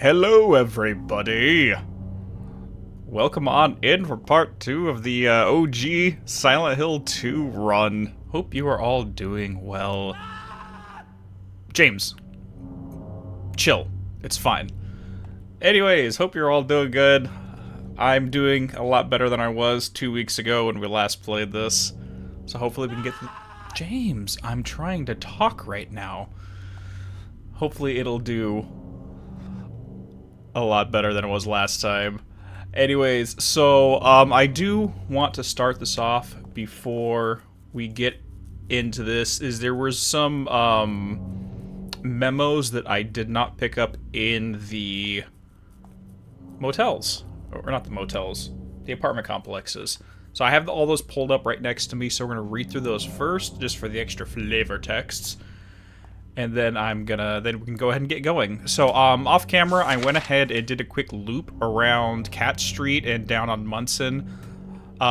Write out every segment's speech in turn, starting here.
Hello everybody! Welcome on in for part 2 of the OG Silent Hill 2 run. Hope you are all doing well. James, chill. It's fine. Anyways, hope you're all doing good. I'm doing a lot better than I was 2 weeks ago when we last played this. So hopefully we can get the... James, I'm trying to talk right now. Hopefully it'll do a lot better than it was last time. Anyways, so I do want to start this off before we get into this. There was some memos that I did not pick up in the motels, or not the motels, the apartment complexes. So I have all those pulled up right next to me. So we're gonna read through those first, just for the extra flavor texts. And then then we can go ahead and get going. So, off camera, I went ahead and did a quick loop around Cat Street and down on Munson,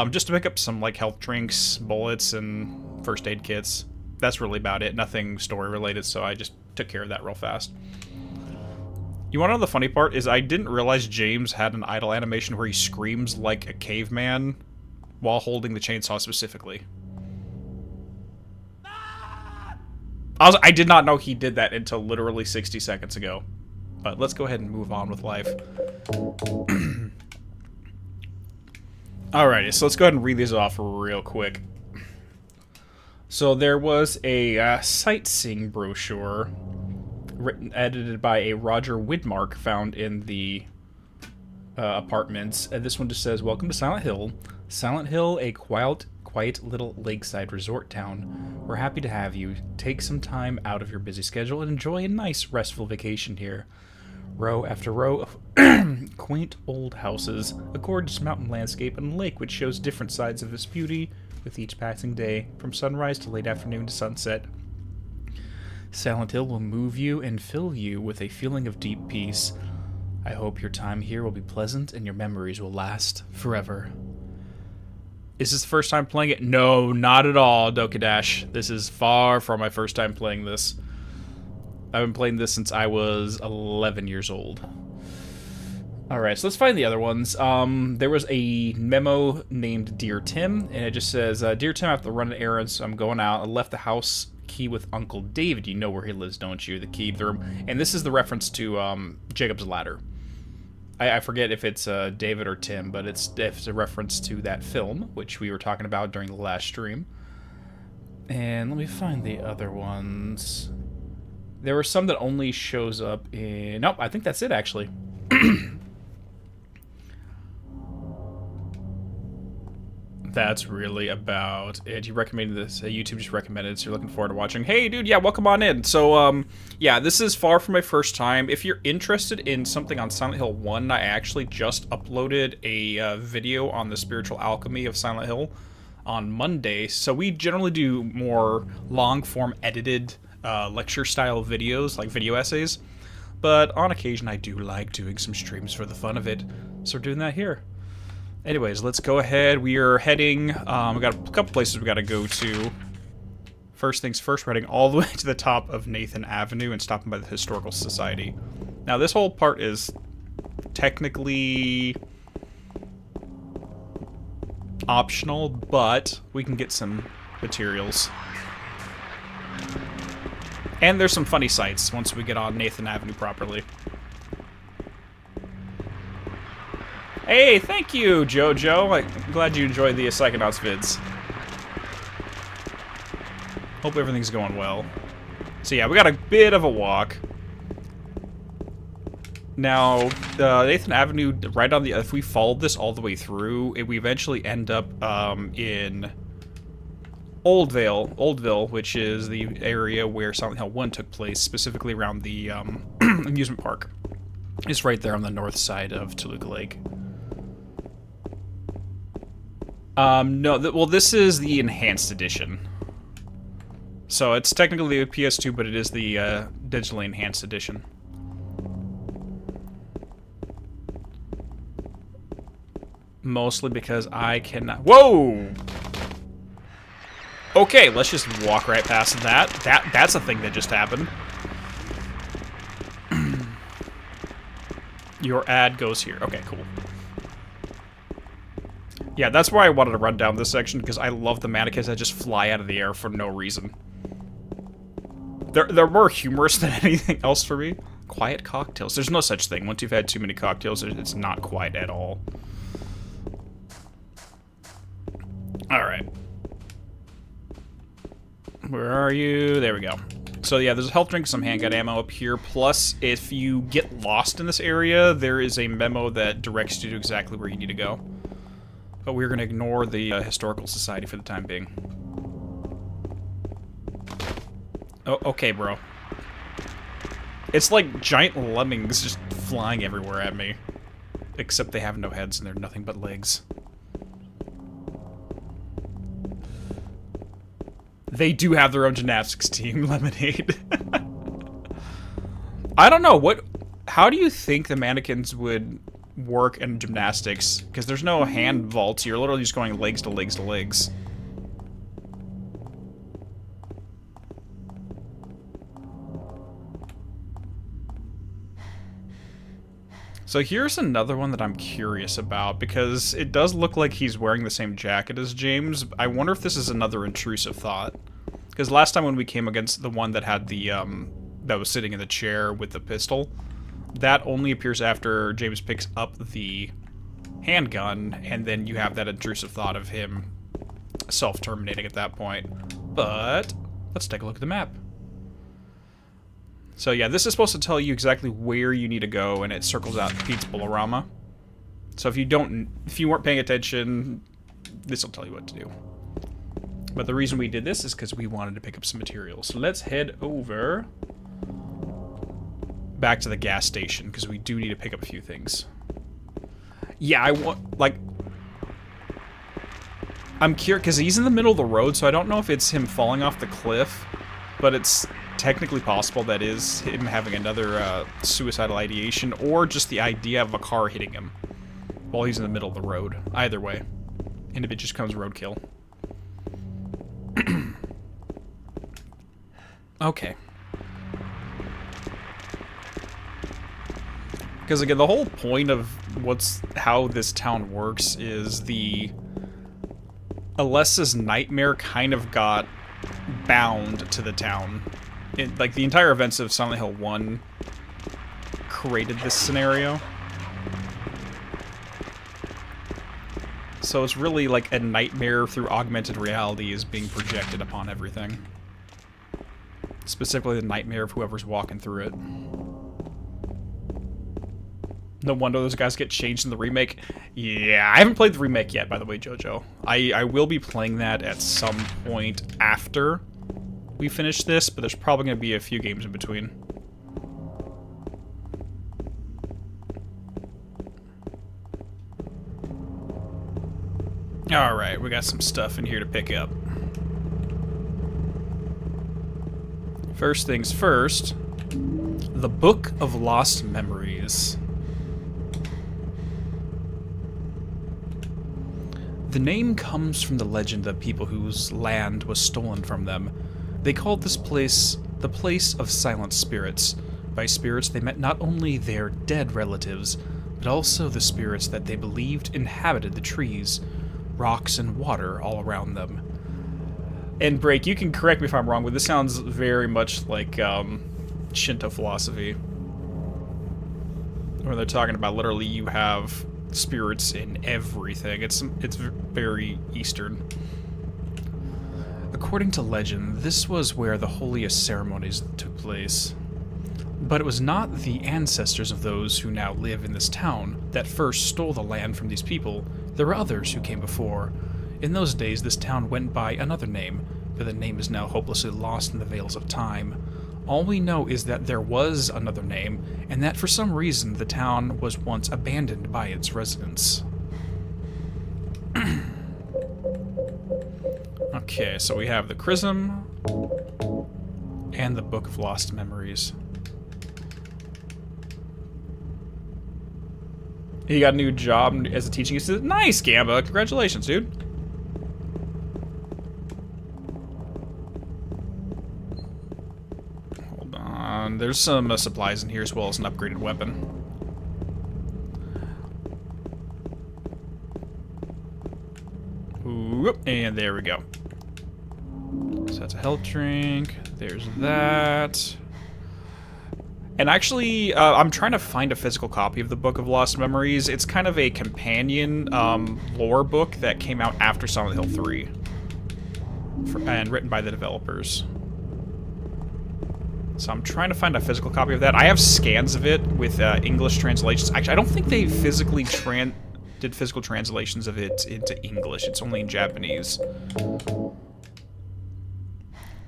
just to pick up some, like, health drinks, bullets, and first aid kits. That's really about it. Nothing story related, so I just took care of that real fast. You wanna know the funny part is I didn't realize James had an idle animation where he screams like a caveman while holding the chainsaw specifically. I did not know he did that until literally 60 seconds ago. But let's go ahead and move on with life. Alrighty, so let's go ahead and read these off real quick. So there was a sightseeing brochure edited by a Roger Widmark found in the apartments. And this one just says, "Welcome to Silent Hill. Silent Hill, a quiet little lakeside resort town. We're happy to have you. Take some time out of your busy schedule and enjoy a nice, restful vacation here. Row after row of quaint old houses, a gorgeous mountain landscape, and a lake which shows different sides of its beauty with each passing day, from sunrise to late afternoon to sunset. Silent Hill will move you and fill you with a feeling of deep peace. I hope your time here will be pleasant and your memories will last forever." Is this the first time playing it? No, not at all, Dokadash. This is far from my first time playing this. I've been playing this since I was 11 years old. Alright, so let's find the other ones. There was a memo named Dear Tim, and it just says, "Dear Tim, I have to run an errand, so I'm going out. I left the house key with Uncle David." You know where he lives, don't you? The key to the room. And this is the reference to Jacob's Ladder. I forget if it's David or Tim, but it's a reference to that film, which we were talking about during the last stream. And let me find the other ones. There were some that only shows up in... Nope, I think that's it, actually. That's really about it. You recommended this. YouTube just recommended it, so you're looking forward to watching. Hey, dude, yeah, welcome on in. So, yeah, this is far from my first time. If you're interested in something on Silent Hill 1, I actually just uploaded a video on the spiritual alchemy of Silent Hill on Monday. So we generally do more long-form edited lecture-style videos, like video essays. But on occasion, I do like doing some streams for the fun of it. So we're doing that here. Anyways, let's go ahead. We are heading, we got a couple places we got to go to. First things first, we're heading all the way to the top of Nathan Avenue and stopping by the Historical Society. Now, this whole part is technically optional, but we can get some materials. And there's some funny sights once we get on Nathan Avenue properly. Hey, thank you, Jojo. I'm glad you enjoyed the Psychonauts vids. Hope everything's going well. So yeah, we got a bit of a walk. Now, Nathan Avenue, right on the... If we followed this all the way through, we eventually end up in Oldville, which is the area where Silent Hill 1 took place, specifically around the amusement park. It's right there on the north side of Toluca Lake. No, well, this is the Enhanced Edition. So it's technically the PS2, but it is the digitally Enhanced Edition. Mostly because I cannot... Whoa! Okay, let's just walk right past that. That's a thing that just happened. Your ad goes here. Okay, cool. Yeah, that's why I wanted to run down this section, because I love the mannequins that just fly out of the air for no reason. They're more humorous than anything else for me. Quiet cocktails. There's no such thing. Once you've had too many cocktails, it's not quiet at all. Alright. Where are you? There we go. So yeah, there's a health drink, some handgun ammo up here, plus if you get lost in this area, there is a memo that directs you to exactly where you need to go. But we're going to ignore the Historical Society for the time being. Oh, okay, bro. It's like giant lemmings just flying everywhere at me. Except they have no heads and they're nothing but legs. They do have their own gymnastics team, Lemonade. I don't know, how do you think the mannequins would work in gymnastics? Because there's no hand vaults, you're literally just going legs to legs to legs. So here's another one that I'm curious about, because it does look like he's wearing the same jacket as James. I wonder if this is another intrusive thought. Because last time when we came against the one that had the, that was sitting in the chair with the pistol, that only appears after James picks up the handgun, and then you have that intrusive thought of him self-terminating at that point. But let's take a look at the map. So yeah, this is supposed to tell you exactly where you need to go, and it circles out Pete's Bolorama. So if you weren't paying attention, this will tell you what to do. But the reason we did this is because we wanted to pick up some materials. So let's head over back to the gas station, because we do need to pick up a few things. Yeah, I'm curious, because he's in the middle of the road, so I don't know if it's him falling off the cliff, but it's technically possible that is him having another suicidal ideation, or just the idea of a car hitting him while he's in the middle of the road. Either way. And if it just comes roadkill. Okay. Because again, the whole point of how this town works is Alessa's nightmare kind of got bound to the town. Like, the entire events of Silent Hill 1 created this scenario. So it's really like a nightmare through augmented reality is being projected upon everything. Specifically the nightmare of whoever's walking through it. No wonder those guys get changed in the remake. Yeah, I haven't played the remake yet, by the way, Jojo. I will be playing that at some point after we finish this, but there's probably going to be a few games in between. Alright, we got some stuff in here to pick up. First things first, the Book of Lost Memories. The name comes from the legend of people whose land was stolen from them. They called this place the Place of Silent Spirits. By spirits, they meant not only their dead relatives, but also the spirits that they believed inhabited the trees, rocks, and water all around them. And Break, you can correct me if I'm wrong, but this sounds very much like Shinto philosophy. Where they're talking about literally you have spirits in everything. It's very Eastern. According to legend, this was where the holiest ceremonies took place. But it was not the ancestors of those who now live in this town that first stole the land from these people. There were others who came before. In those days, this town went by another name, but the name is now hopelessly lost in the veils of time. All we know is that there was another name, and that for some reason the town was once abandoned by its residents. Okay, so we have the Chrism and the Book of Lost Memories. He got a new job as a teaching assistant. Nice, Gamba! Congratulations, dude. Hold on. There's some supplies in here as well as an upgraded weapon. Ooh, and there we go. So that's a health drink. There's that. And actually, I'm trying to find a physical copy of the Book of Lost Memories. It's kind of a companion lore book that came out after Silent Hill 3. And written by the developers. So I'm trying to find a physical copy of that. I have scans of it with English translations. Actually, I don't think they physically did physical translations of it into English. It's only in Japanese.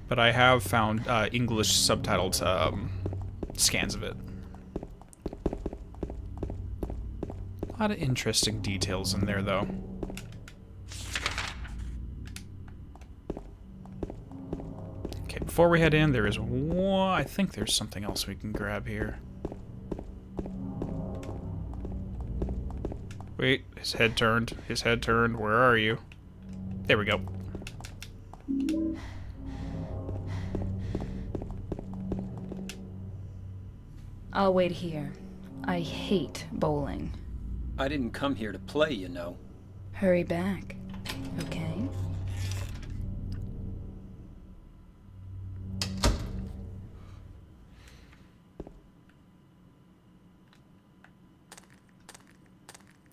But I have found English subtitled scans of it. A lot of interesting details in there, though. Okay, before we head in, there is one... I think there's something else we can grab here. Wait, his head turned. His head turned. Where are you? There we go. I'll wait here. I hate bowling. I didn't come here to play, you know. Hurry back, okay?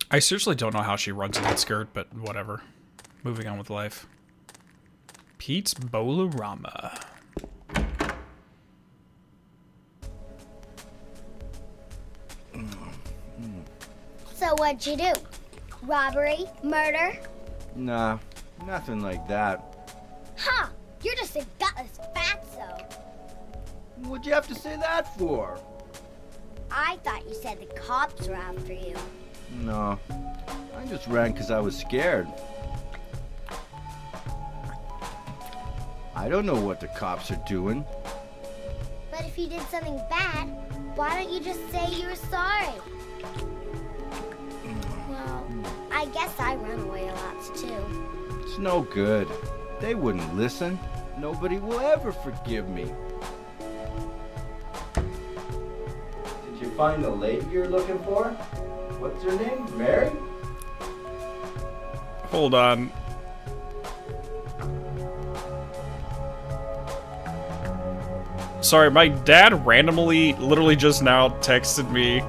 I seriously don't know how she runs in that skirt, but whatever. Moving on with life. Pete's Bowl-O-Rama. So what'd you do? Robbery? Murder? Nah, nothing like that. Huh, you're just a gutless fatso. What'd you have to say that for? I thought you said the cops were after you. No, I just ran because I was scared. I don't know what the cops are doing. But if you did something bad, why don't you just say you were sorry? Well, I guess I run away a lot too. It's no good. They wouldn't listen. Nobody will ever forgive me. Did you find the lady you're looking for? What's her name? Mary? Hold on. Sorry, my dad randomly, literally just now, texted me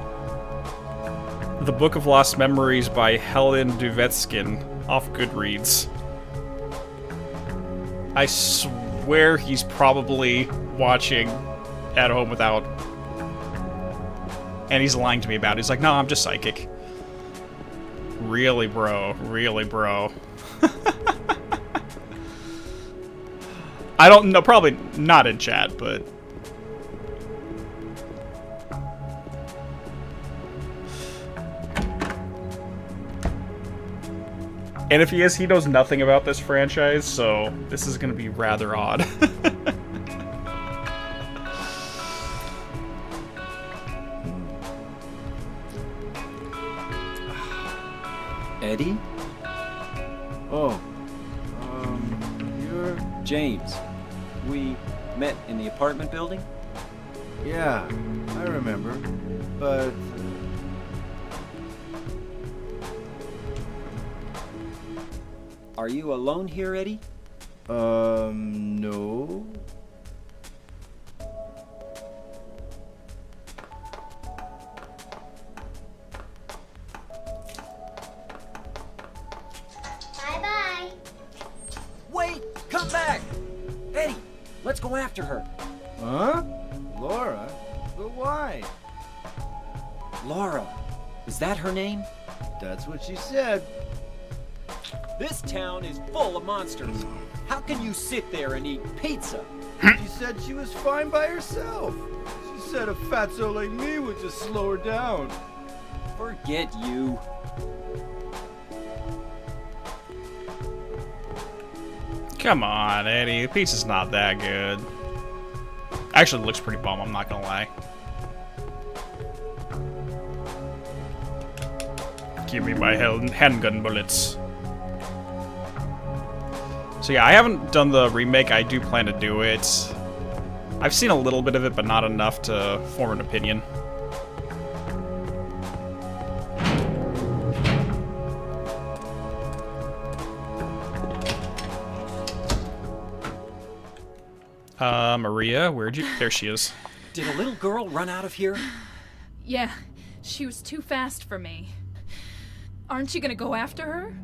The Book of Lost Memories by Helen Duvetskin off Goodreads. I swear he's probably watching At Home Without. And he's lying to me about it. He's like, no, I'm just psychic. Really, bro. Really, bro. I don't know, probably not in chat, but... And if he is, he knows nothing about this franchise, so this is gonna be rather odd. Eddie? Oh, you're... James. We met in the apartment building? Yeah, I remember. But... Are you alone here, Eddie? No. Bye-bye. Wait! Come back! Eddie, let's go after her. Huh? Laura? But why? Laura. Is that her name? That's what she said. This town is full of monsters. How can you sit there and eat pizza? She said she was fine by herself. She said a fatso like me would just slow her down. Forget you. Come on, Eddie. The pizza's not that good. Actually, it looks pretty bomb, I'm not gonna lie. Give me my handgun bullets. So yeah, I haven't done the remake. I do plan to do it. I've seen a little bit of it, but not enough to form an opinion. Maria, where'd you... There she is. Did a little girl run out of here? Yeah, she was too fast for me. Aren't you gonna go after her?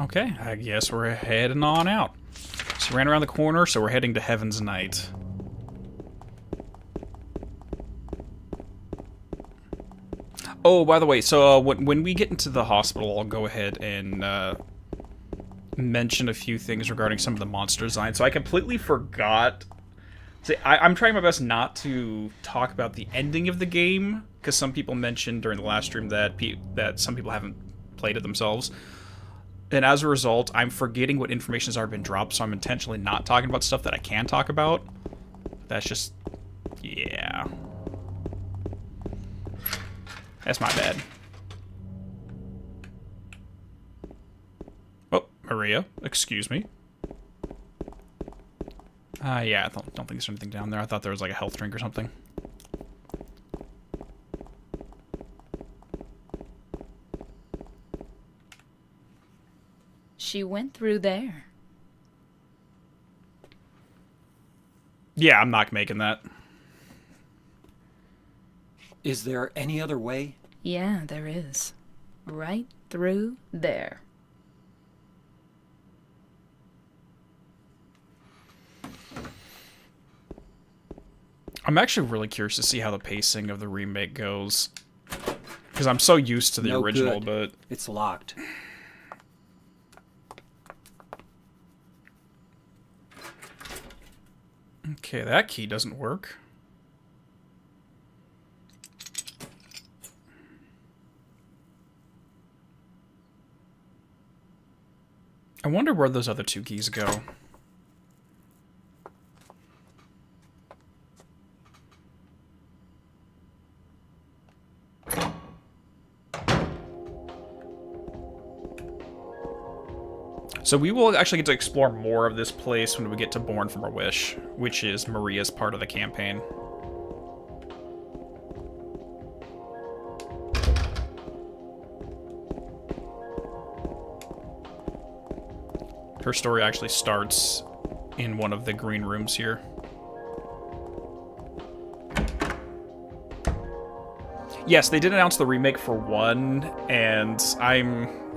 Okay, I guess we're heading on out. So we ran around the corner, so we're heading to Heaven's Night. Oh, by the way, so when we get into the hospital, I'll go ahead and mention a few things regarding some of the monster design. So I completely forgot. See, I'm trying my best not to talk about the ending of the game, because some people mentioned during the last stream that some people haven't played it themselves. And as a result, I'm forgetting what information has already been dropped, so I'm intentionally not talking about stuff that I can talk about. That's just... yeah. That's my bad. Oh, Maria, excuse me. Yeah, I don't think there's anything down there. I thought there was like a health drink or something. She went through there. Yeah, I'm not making that. Is there any other way? Yeah, there is. Right through there. I'm actually really curious to see how the pacing of the remake goes. Because I'm so used to the No original, good. but... It's locked. Okay, that key doesn't work. I wonder where those other two keys go. So we will actually get to explore more of this place when we get to Born from a Wish, which is Maria's part of the campaign. Her story actually starts in one of the green rooms here. Yes, they did announce the remake for 1, and I'm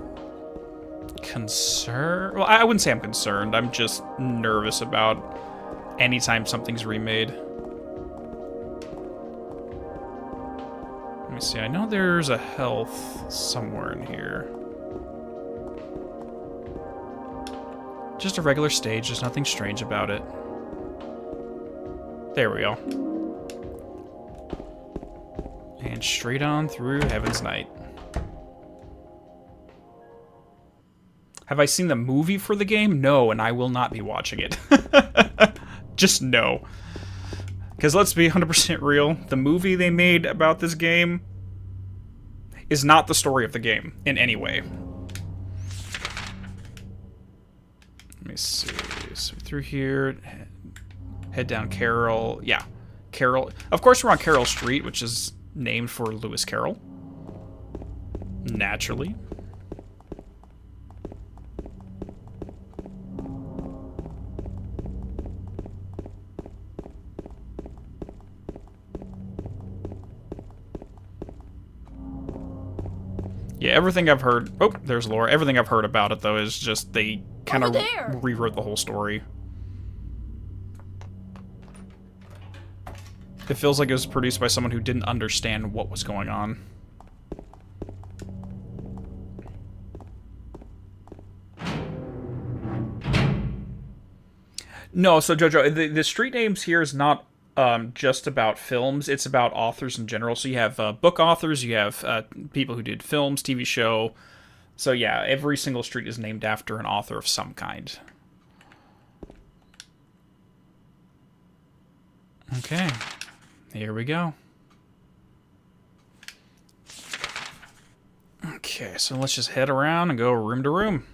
concerned. Well, I wouldn't say I'm concerned. I'm just nervous about anytime something's remade. Let me see. I know there's a health somewhere in here. Just a regular stage. There's nothing strange about it. There we go. And straight on through Heaven's Night. Have I seen the movie for the game? No, and I will not be watching it. Just no. Because let's be 100% real, the movie they made about this game is not the story of the game in any way. Let me see. So through here, head down Carroll. Yeah, Carroll. Of course, we're on Carroll Street, which is named for Lewis Carroll. Naturally. Yeah, everything I've heard... Oh, there's Laura. Everything I've heard about it, though, is just they kind of rewrote the whole story. It feels like it was produced by someone who didn't understand what was going on. No, so Jojo, the street names here is not just about films. It's about authors in general. So you have book authors, you have people who did films, TV show. So yeah, every single street is named after an author of some kind. Okay, here we go. Okay, so let's just head around and go room to room.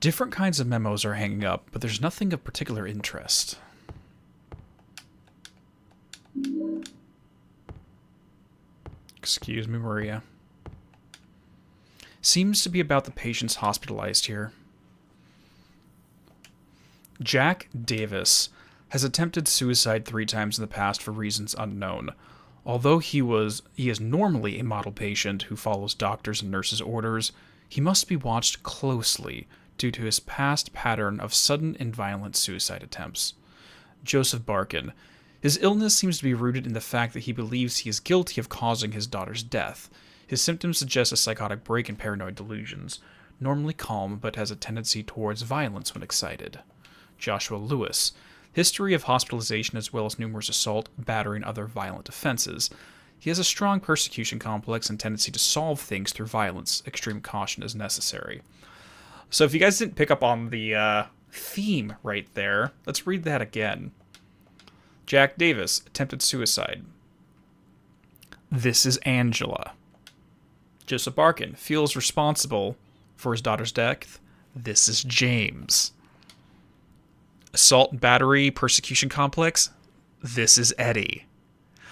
Different kinds of memos are hanging up, but there's nothing of particular interest. Excuse me, Maria. Seems to be about the patients hospitalized here. Jack Davis has attempted suicide 3 times in the past for reasons unknown. Although he is normally a model patient who follows doctors' and nurses' orders, he must be watched closely due to his past pattern of sudden and violent suicide attempts. Joseph Barkin. His illness seems to be rooted in the fact that he believes he is guilty of causing his daughter's death. His symptoms suggest a psychotic break and paranoid delusions. Normally calm, but has a tendency towards violence when excited. Joshua Lewis. History of hospitalization as well as numerous assault, battery, and other violent offenses. He has a strong persecution complex and tendency to solve things through violence. Extreme caution is necessary. So if you guys didn't pick up on the theme right there, let's read that again. Jack Davis, attempted suicide. This is Angela. Joseph Barkin, feels responsible for his daughter's death. This is James. Assault and battery, persecution complex. This is Eddie.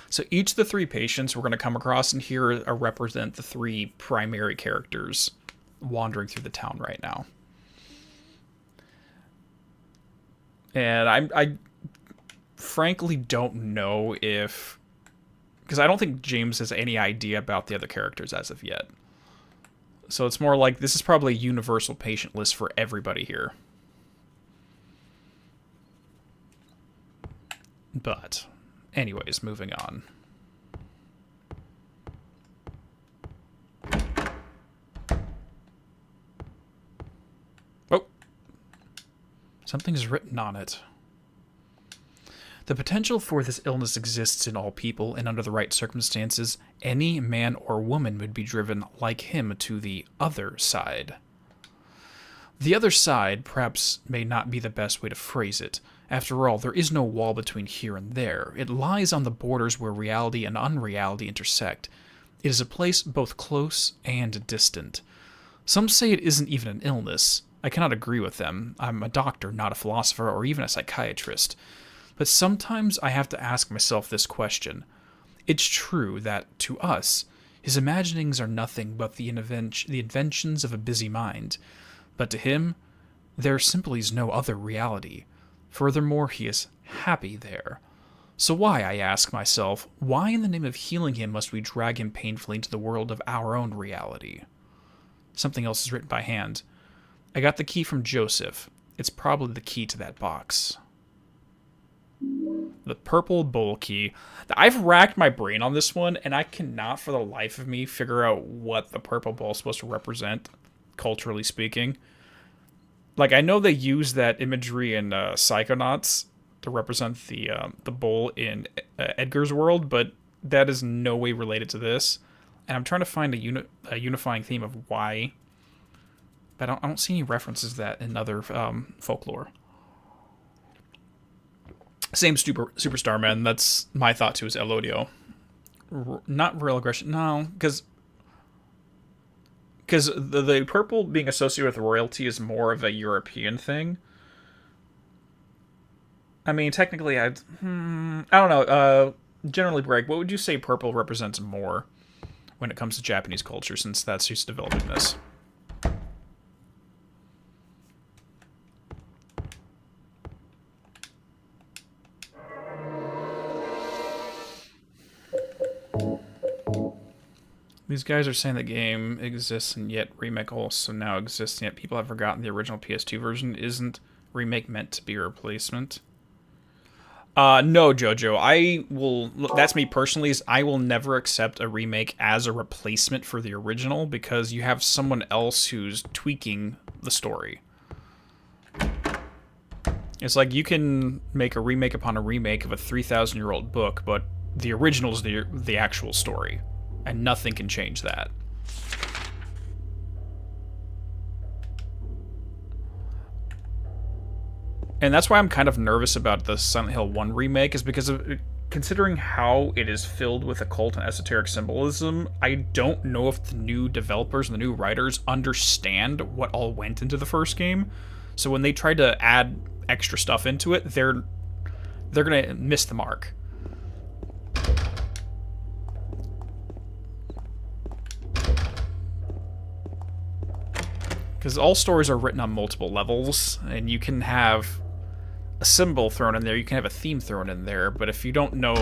So each of the 3 patients we're going to come across in here represent the 3 primary characters wandering through the town right now. And I frankly don't know if... because I don't think James has any idea about the other characters as of yet. So it's more like this is probably a universal patient list for everybody here. But, anyways, moving on. Oh! Something's written on it. The potential for this illness exists in all people, and under the right circumstances, any man or woman would be driven, like him, to the other side. The other side, perhaps, may not be the best way to phrase it. After all, there is no wall between here and there. It lies on the borders where reality and unreality intersect. It is a place both close and distant. Some say it isn't even an illness. I cannot agree with them. I'm a doctor, not a philosopher or even a psychiatrist. But sometimes I have to ask myself this question. It's true that, to us, his imaginings are nothing but the inventions of a busy mind. But to him, there simply is no other reality. Furthermore, he is happy there. So why, I ask myself, why in the name of healing him must we drag him painfully into the world of our own reality? Something else is written by hand. I got the key from Joseph. It's probably the key to that box. The purple bowl key. I've racked my brain on this one, and I cannot for the life of me figure out what the purple bowl is supposed to represent, culturally speaking. Like, I know they use that imagery in Psychonauts to represent the bowl in Edgar's world, but that is no way related to this. And I'm trying to find a unifying theme of why, but I don't see any references to that in other folklore. Same Superstar Man. That's my thought too, is Elodio. Not real aggression. No, because the purple being associated with royalty is more of a European thing. I mean, technically, I don't know. Generally, Greg, what would you say purple represents more when it comes to Japanese culture, since that's who's developing this? These guys are saying the game exists and yet Remake also now exists, and yet people have forgotten the original PS2 version. Isn't Remake meant to be a replacement? No, Jojo. That's me personally, is I will never accept a remake as a replacement for the original, because you have someone else who's tweaking the story. It's like you can make a remake upon a remake of a 3,000-year-old book, but the original is the actual story. And nothing can change that. And that's why I'm kind of nervous about the Silent Hill 1 remake, is because of considering how it is filled with occult and esoteric symbolism. I don't know if the new developers and the new writers understand what all went into the first game. So when they try to add extra stuff into it, they're gonna miss the mark. Because all stories are written on multiple levels, and you can have a symbol thrown in there, you can have a theme thrown in there, but if you don't know...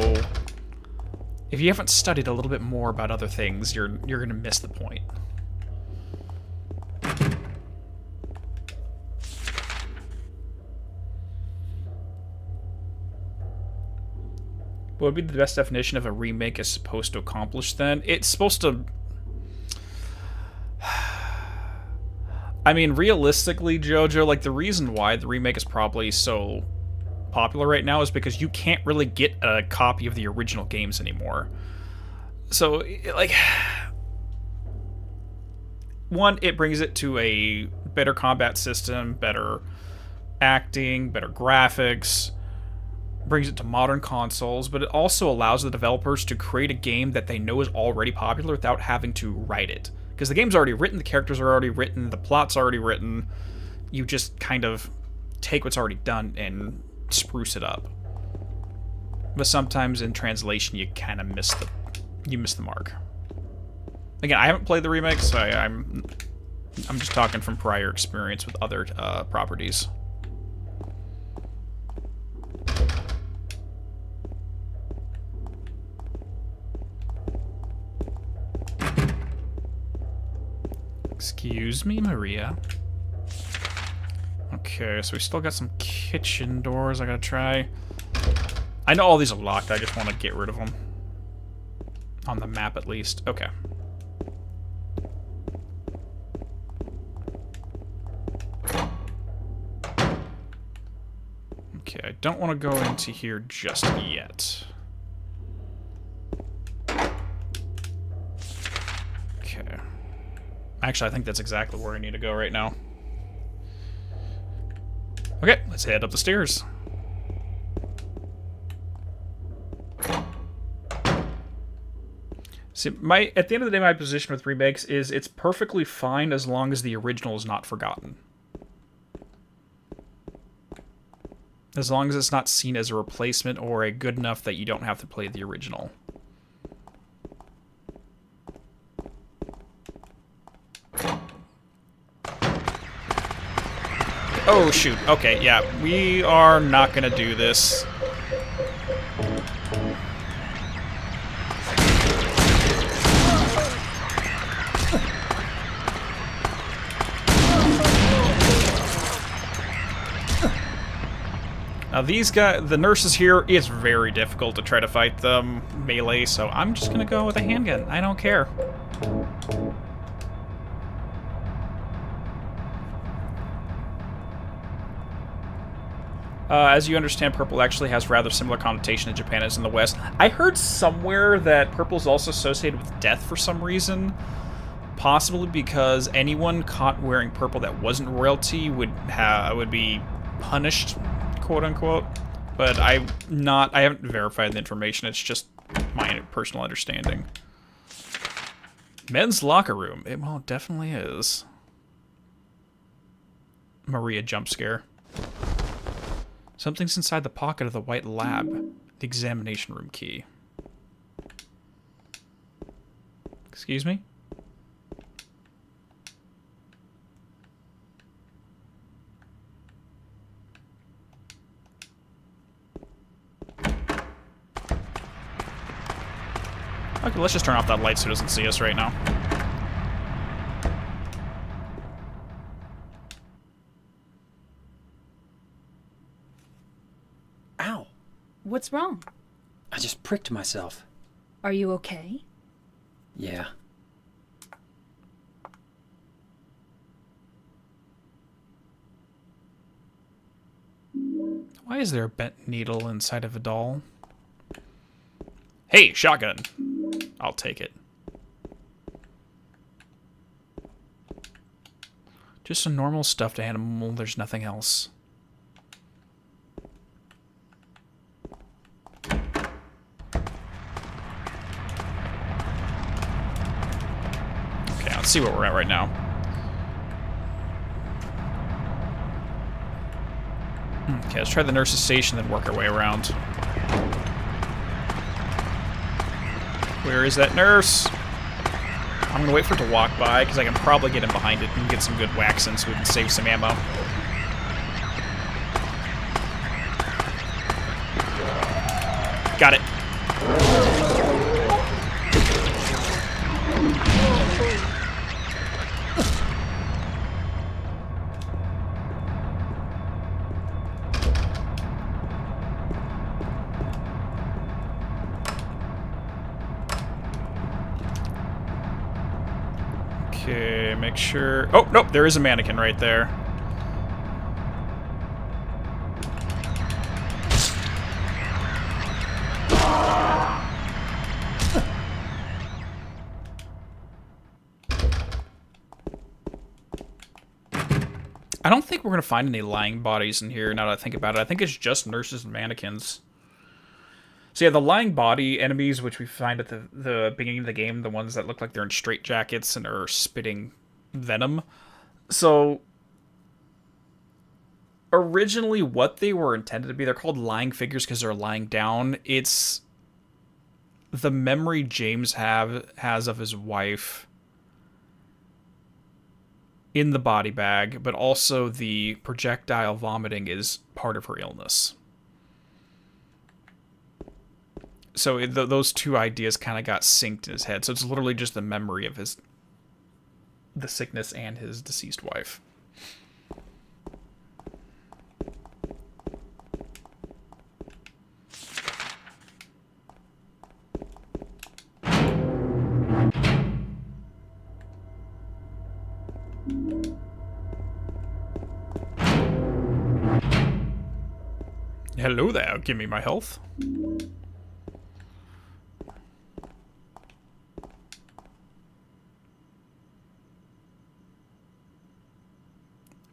If you haven't studied a little bit more about other things, you're gonna miss the point. What would be the best definition of a remake is supposed to accomplish then? It's supposed to... I mean, realistically, JoJo, like, the reason why the remake is probably so popular right now is because you can't really get a copy of the original games anymore. So, like... One, it brings it to a better combat system, better acting, better graphics... brings it to modern consoles, but it also allows the developers to create a game that they know is already popular without having to write it. Because the game's already written, the characters are already written, the plot's already written. You just kind of take what's already done and spruce it up. But sometimes in translation you kind of miss the mark. Again, I haven't played the remake, so I'm just talking from prior experience with other properties. Excuse me, Maria. Okay, so we still got some kitchen doors I gotta try. I know all these are locked, I just want to get rid of them. On the map, at least. Okay. Okay, I don't want to go into here just yet. Okay. Actually, I think that's exactly where I need to go right now. Okay, let's head up the stairs. See, at the end of the day, my position with remakes is it's perfectly fine as long as the original is not forgotten. As long as it's not seen as a replacement or a good enough that you don't have to play the original. Oh, shoot. Okay, yeah. We are not gonna do this. Now these guys, the nurses here, it's very difficult to try to fight them melee, so I'm just gonna go with a handgun. I don't care. As you understand, purple actually has rather similar connotation in Japan as in the West. I heard somewhere that purple is also associated with death for some reason. Possibly because anyone caught wearing purple that wasn't royalty would be punished, quote unquote. But I haven't verified the information. It's just my personal understanding. Men's locker room. Well, it definitely is. Maria jump scare. Something's inside the pocket of the white lab. The examination room key. Excuse me? Okay, let's just turn off that light so it doesn't see us right now. Ow! What's wrong? I just pricked myself. Are you okay? Yeah. Why is there a bent needle inside of a doll? Hey, shotgun! I'll take it. Just a normal stuffed animal, there's nothing else. Okay, let's see where we're at right now. Okay, let's try the nurse's station, then work our way around. Where is that nurse? I'm gonna wait for it to walk by, because I can probably get in behind it and get some good whacks in so we can save some ammo. Got it. Okay, make sure... Oh, nope, there is a mannequin right there. I don't think we're going to find any lying bodies in here, now that I think about it. I think it's just nurses and mannequins. So yeah, the lying body enemies, which we find at the beginning of the game, the ones that look like they're in straitjackets and are spitting venom. So originally what they were intended to be, they're called lying figures because they're lying down. It's the memory James has of his wife in the body bag, but also the projectile vomiting is part of her illness. So those two ideas kind of got synced in his head. So it's literally just the memory of the sickness and his deceased wife. Hello there, give me my health.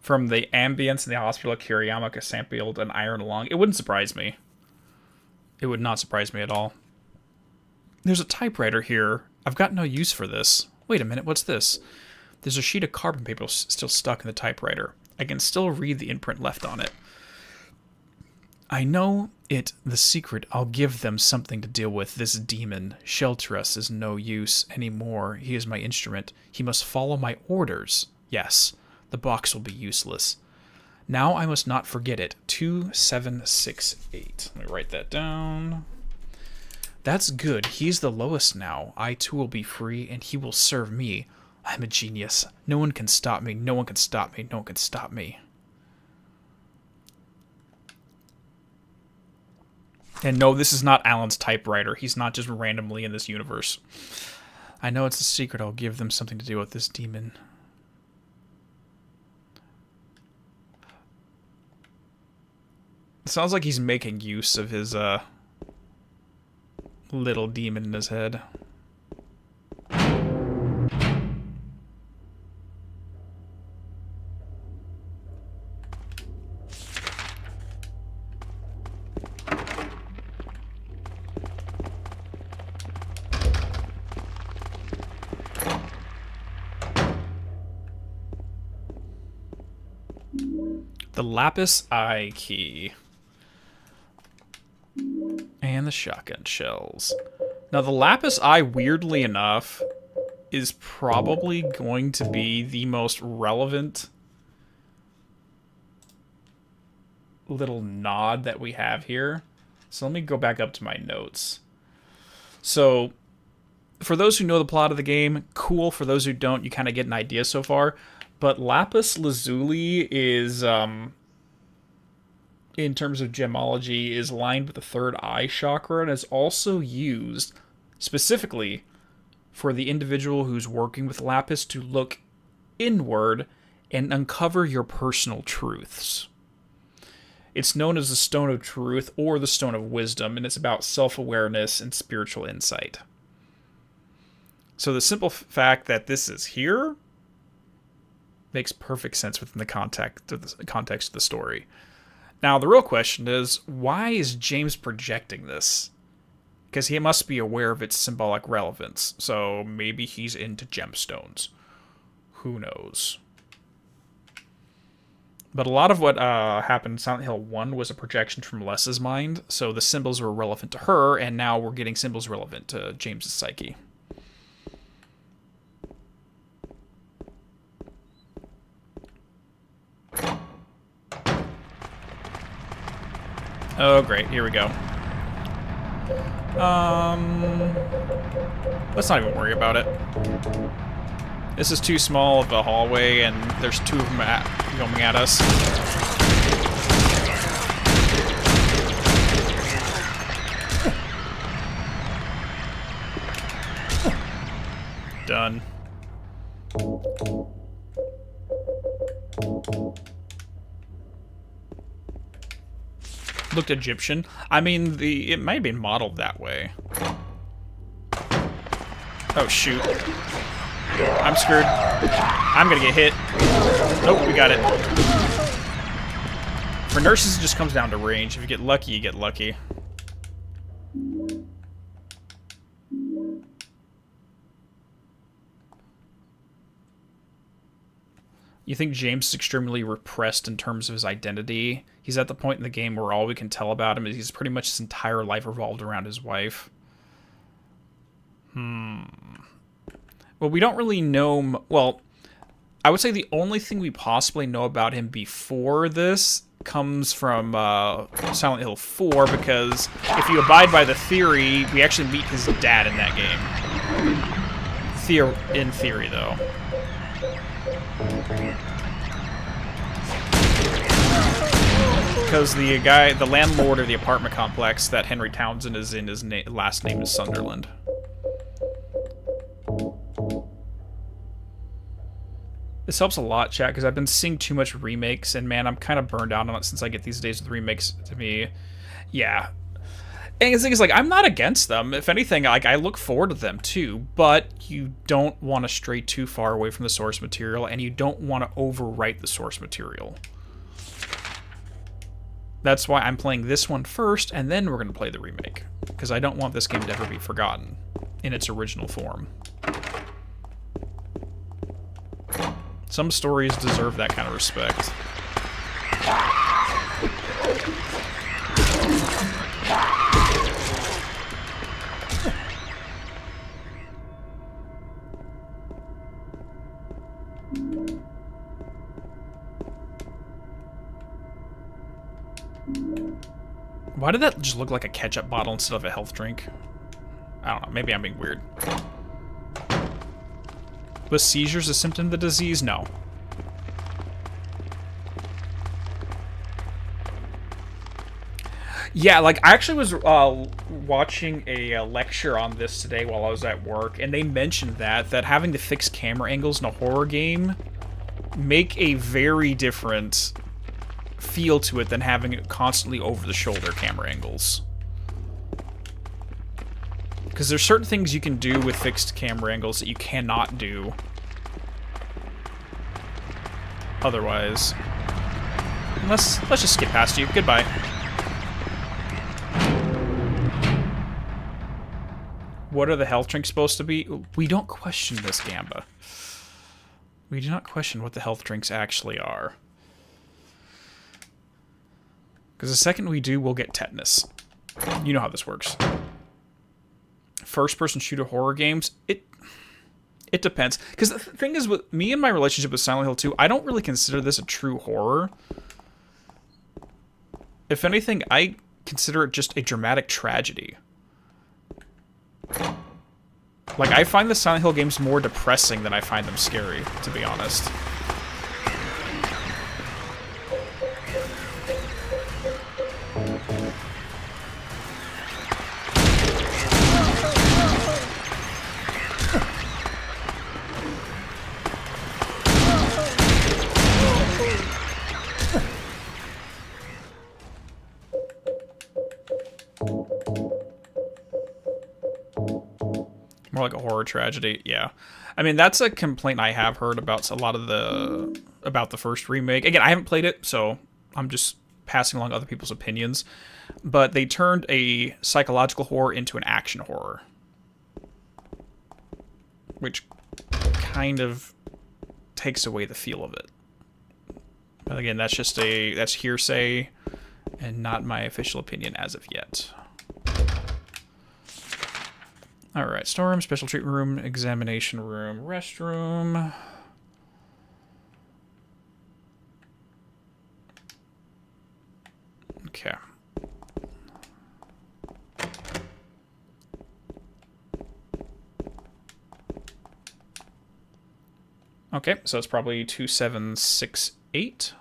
From the ambience in the hospital, Kiriyama sampled an iron lung. It wouldn't surprise me. It would not surprise me at all. There's a typewriter here. I've got no use for this. Wait a minute, what's this? There's a sheet of carbon paper still stuck in the typewriter. I can still read the imprint left on it. I know it, the secret. I'll give them something to deal with. This demon. Shelter us is no use anymore. He is my instrument. He must follow my orders. Yes. The box will be useless. Now I must not forget it. 2768. Let me write that down. That's good. He's the lowest now. I too will be free, and he will serve me. I'm a genius. No one can stop me. No one can stop me. No one can stop me. And no, this is not Alan's typewriter. He's not just randomly in this universe. I know it's a secret. I'll give them something to deal with this demon. It sounds like he's making use of his little demon in his head. The lapis eye key. And the shotgun shells. Now the lapis eye, weirdly enough, is probably going to be the most relevant little nod that we have here. So let me go back up to my notes. So, for those who know the plot of the game, cool. For those who don't, you kind of get an idea so far. But lapis lazuli is, in terms of gemology, is lined with the third eye chakra and is also used specifically for the individual who's working with lapis to look inward and uncover your personal truths. It's known as the Stone of Truth or the Stone of Wisdom, and it's about self-awareness and spiritual insight. So the simple fact that this is here makes perfect sense within the context of the story. Now, the real question is, why is James projecting this? Because he must be aware of its symbolic relevance. So maybe he's into gemstones. Who knows? But a lot of what happened in Silent Hill 1 was a projection from Les's mind. So the symbols were relevant to her, and now we're getting symbols relevant to James's psyche. Oh, great. Here we go. Let's not even worry about it. This is too small of a hallway, and there's two of them coming at us. Done. Looked Egyptian. I mean, it might have been modeled that way. Oh, shoot. I'm screwed. I'm gonna get hit. Nope, we got it. For nurses, it just comes down to range. If you get lucky, you get lucky. You think James is extremely repressed in terms of his identity? He's at the point in the game where all we can tell about him is he's pretty much his entire life revolved around his wife. Well, we don't really know... Well, I would say the only thing we possibly know about him before this comes from Silent Hill 4, because if you abide by the theory, we actually meet his dad in that game. In theory, though. Because the landlord of the apartment complex that Henry Townsend is in, his last name is Sunderland. This helps a lot, chat, because I've been seeing too much remakes, and man, I'm kind of burned out on it since I get these days with remakes to me. Yeah. And the thing is, like, I'm not against them. If anything, like, I look forward to them too, but you don't want to stray too far away from the source material, and you don't want to overwrite the source material. That's why I'm playing this one first, and then we're going to play the remake, because I don't want this game to ever be forgotten in its original form. Some stories deserve that kind of respect. Why did that just look like a ketchup bottle instead of a health drink? I don't know, maybe I'm being weird. Was seizures a symptom of the disease? No. Yeah, like, I actually was watching a lecture on this today while I was at work, and they mentioned that having the fixed camera angles in a horror game make a very different feel to it than having it constantly over-the-shoulder camera angles. Because there's certain things you can do with fixed camera angles that you cannot do otherwise. Let's just skip past you. Goodbye. What are the health drinks supposed to be? We don't question this, Gamba. We do not question what the health drinks actually are. Because the second we do, we'll get tetanus. You know how this works. First-person shooter horror games, it depends. Because the thing is, with me and my relationship with Silent Hill 2, I don't really consider this a true horror. If anything, I consider it just a dramatic tragedy. Like, I find the Silent Hill games more depressing than I find them scary, to be honest. More like a horror tragedy, yeah. I mean, that's a complaint I have heard about a lot of about the first remake. Again, I haven't played it, so I'm just passing along other people's opinions. But they turned a psychological horror into an action horror, which kind of takes away the feel of it. But again, that's hearsay and not my official opinion as of yet. Alright, storeroom, special treatment room, examination room, restroom. Okay. Okay, so it's probably 2768.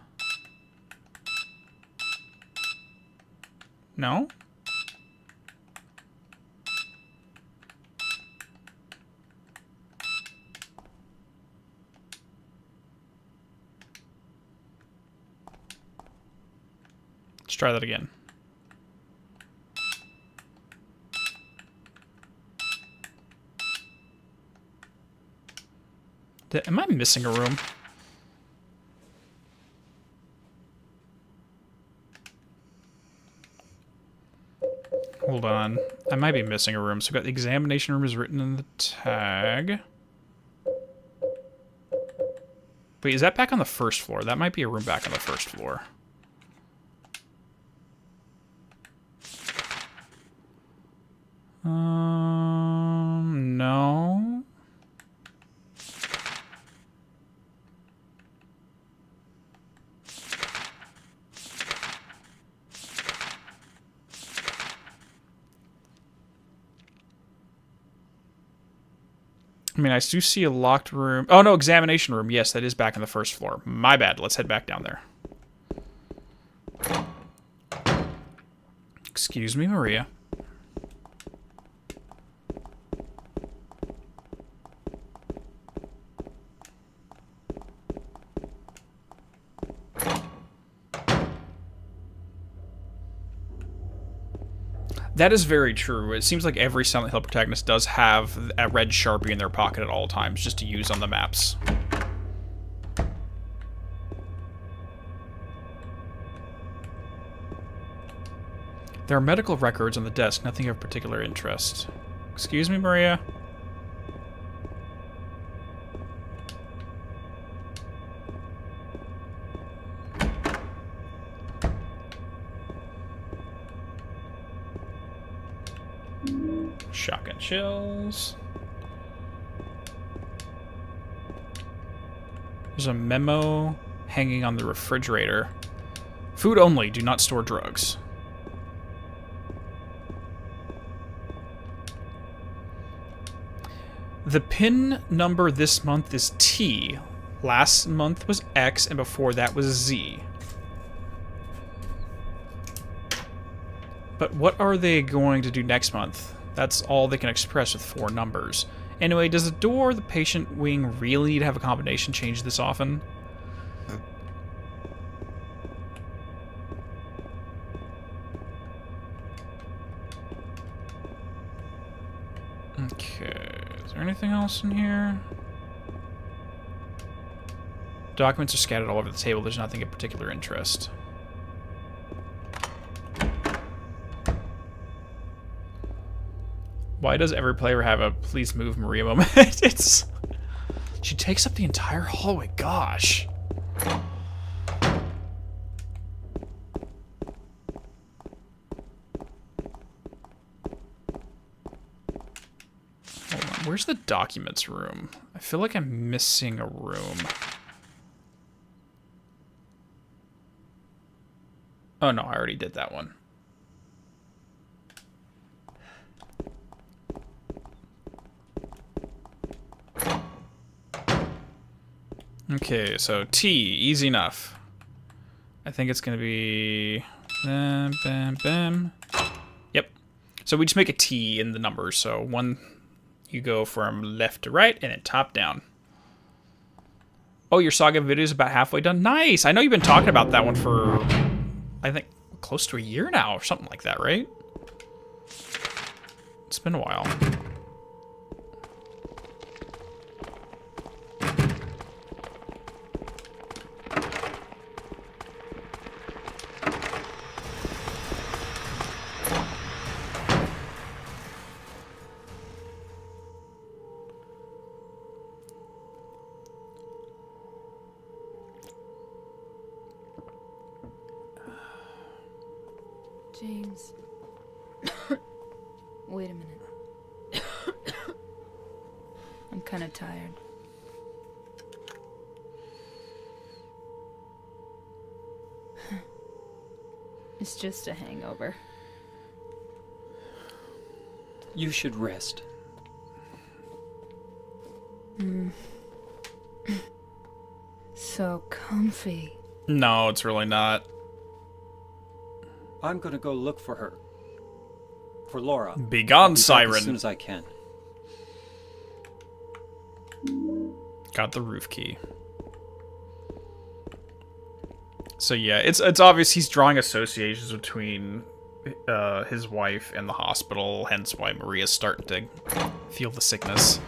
No? Let's try that again. Am I missing a room? Hold on. I might be missing a room. So we've got the examination room is written in the tag. Wait, is that back on the first floor? That might be a room back on the first floor. No. I mean, I do see a locked room. Oh, no, examination room. Yes, that is back on the first floor. My bad. Let's head back down there. Excuse me, Maria. That is very true. It seems like every Silent Hill protagonist does have a red Sharpie in their pocket at all times, just to use on the maps. There are medical records on the desk, nothing of particular interest. Excuse me, Maria? Shotgun shells. There's a memo hanging on the refrigerator. Food only, do not store drugs. The PIN number this month is T. Last month was X, and before that was Z. But what are they going to do next month? That's all they can express with 4 numbers. Anyway, does the door or the patient wing really need to have a combination change this often? Okay, is there anything else in here? Documents are scattered all over the table. There's nothing of particular interest. Why does every player have a please move Maria moment? She takes up the entire hallway. Gosh. Hold on. Where's the documents room? I feel like I'm missing a room. Oh no, I already did that one. Okay, so T, easy enough. I think it's gonna be bam, bam, bam. Yep. So we just make a T in the numbers. So one, you go from left to right and then top down. Oh, your Saga video is about halfway done. Nice. I know you've been talking about that one for, I think, close to a year now or something like that, right? It's been a while. James. Wait a minute. I'm kind of tired. It's just a hangover. You should rest. so comfy. No, it's really not. I'm gonna go look for her. For Laura. I'll Begone, be back as siren. soon as I can. Got the roof key. So yeah, it's obvious he's drawing associations between his wife and the hospital, hence why Maria's starting to feel the sickness.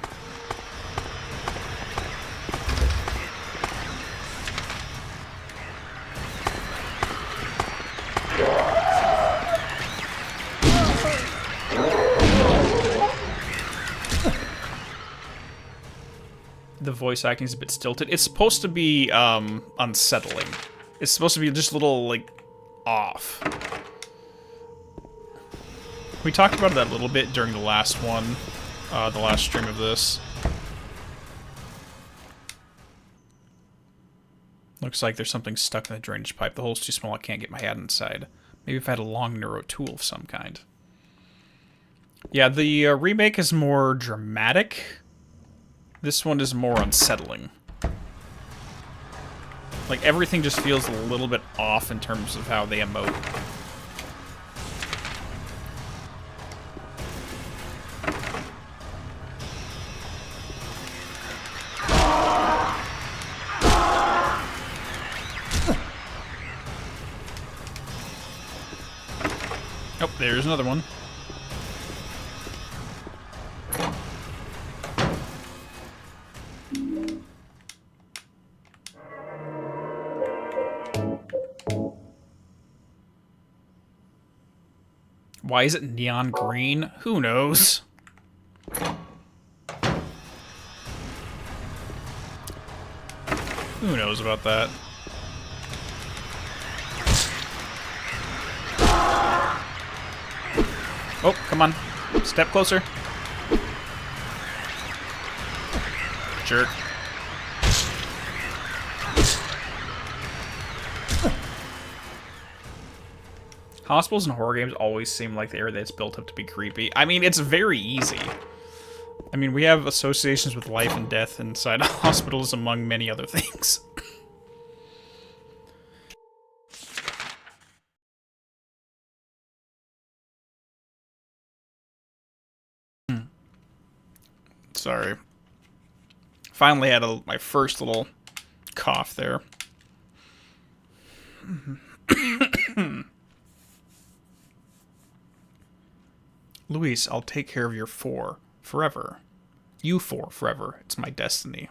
The voice acting is a bit stilted. It's supposed to be unsettling. It's supposed to be just a little, like, off. We talked about that a little bit during the last one, the last stream of this. Looks like there's something stuck in the drainage pipe. The hole's too small, I can't get my hand inside. Maybe if I had a long, narrow tool of some kind. Yeah, the remake is more dramatic. This one is more unsettling. Like, everything just feels a little bit off in terms of how they emote. Oh, there's another one. Why is it neon green? Who knows? Who knows about that? Oh, come on. Step closer. Jerk. Hospitals and horror games always seem like the area that's built up to be creepy. I mean, it's very easy. I mean, we have associations with life and death inside hospitals, among many other things. Sorry. Finally had my first little cough there. Luis, I'll take care of your four forever. You four forever. It's my destiny.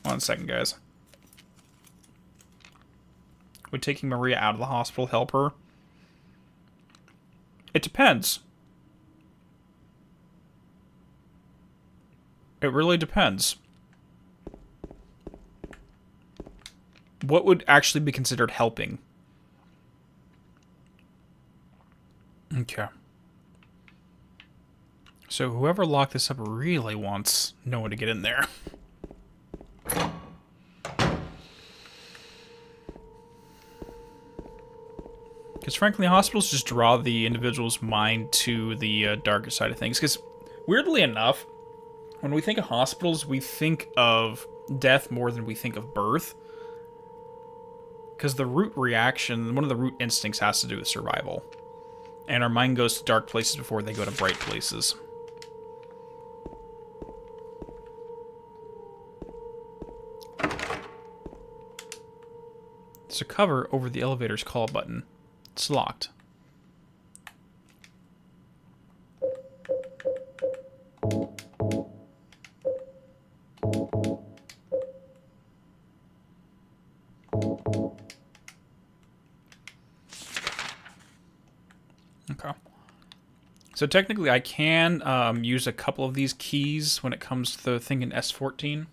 1 second, guys. Would taking Maria out of the hospital help her? It depends. It really depends. What would actually be considered helping? Okay. So whoever locked this up really wants no one to get in there. Because frankly, hospitals just draw the individual's mind to the darker side of things. Because weirdly enough, when we think of hospitals, we think of death more than we think of birth. Because the root reaction, one of the root instincts has to do with survival. And our mind goes to dark places before they go to bright places. There's a cover over the elevator's call button. It's locked. Okay. So technically I can use a couple of these keys when it comes to the thing in S14.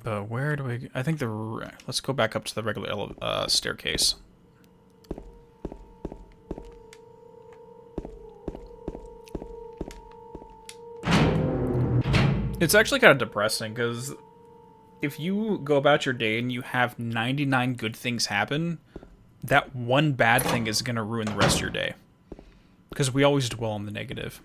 But where do I think let's go back up to the regular staircase. It's actually kind of depressing, because if you go about your day and you have 99 good things happen, that one bad thing is going to ruin the rest of your day. Because we always dwell on the negative.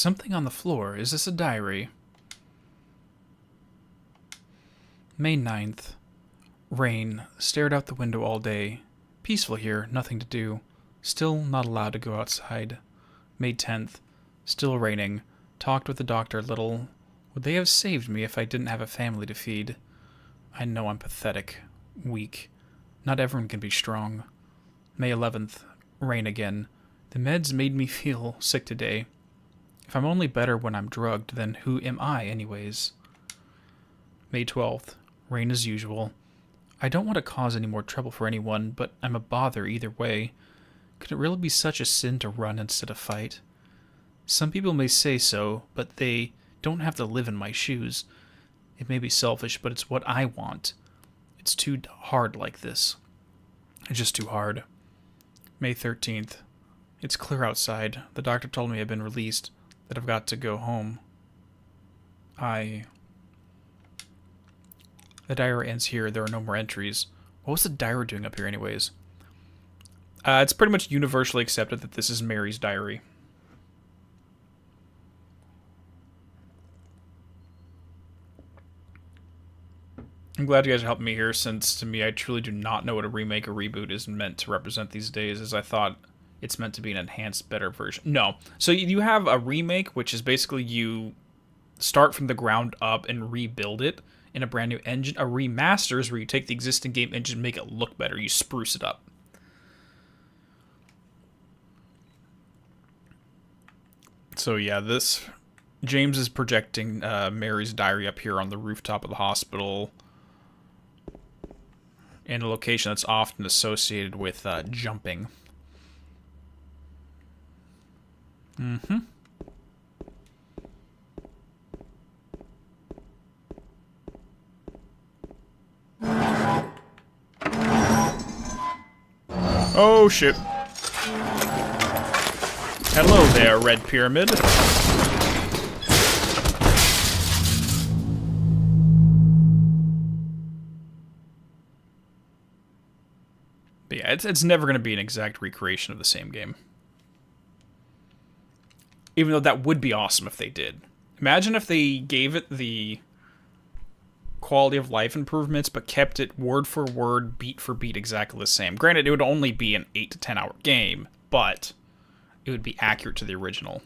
Something on the floor. Is this a diary? May 9th. Rain. Stared out the window all day. Peaceful here. Nothing to do. Still not allowed to go outside. May 10th. Still raining. Talked with the doctor a little. Would they have saved me if I didn't have a family to feed? I know I'm pathetic. Weak. Not everyone can be strong. May 11th. Rain again. The meds made me feel sick today. If I'm only better when I'm drugged, then who am I anyways? May 12th. Rain as usual. I don't want to cause any more trouble for anyone, but I'm a bother either way. Could it really be such a sin to run instead of fight? Some people may say so, but they don't have to live in my shoes. It may be selfish, but it's what I want. It's too hard like this. It's just too hard. May 13th. It's clear outside. The doctor told me I've been released, that I've got to go home. The diary ends here. There are no more entries. What was the diary doing up here anyways? It's pretty much universally accepted that this is Mary's diary. I'm glad you guys are helping me here, since to me I truly do not know what a remake or reboot is meant to represent these days, as I thought it's meant to be an enhanced, better version. No. So you have a remake, which is basically you start from the ground up and rebuild it in a brand new engine. A remaster is where you take the existing game engine and make it look better. You spruce it up. So yeah, this... James is projecting Mary's diary up here on the rooftop of the hospital in a location that's often associated with jumping. Mm-hmm. Oh, shit. Hello there, Red Pyramid. But yeah, it's never going to be an exact recreation of the same game. Even though that would be awesome if they did. Imagine if they gave it the quality of life improvements, but kept it word for word, beat for beat exactly the same. Granted, it would only be an 8 to 10 hour game, but it would be accurate to the original.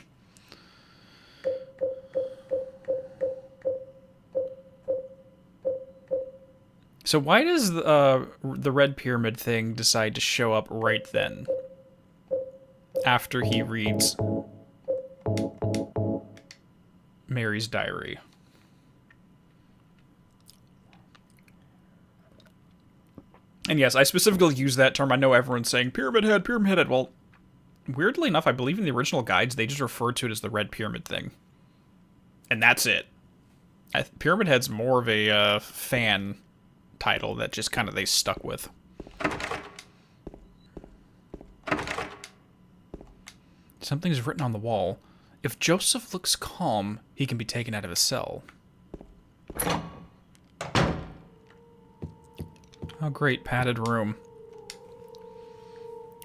So why does the Red Pyramid thing decide to show up right then? After he reads Mary's diary. And yes, I specifically use that term. I know everyone's saying Pyramid Head, Pyramid Head. Well, weirdly enough, I believe in the original guides, they just refer to it as the Red Pyramid thing. And that's it. Pyramid Head's more of a fan title that just kind of they stuck with. Something's written on the wall. If Joseph looks calm, he can be taken out of his cell. Oh, great, padded room.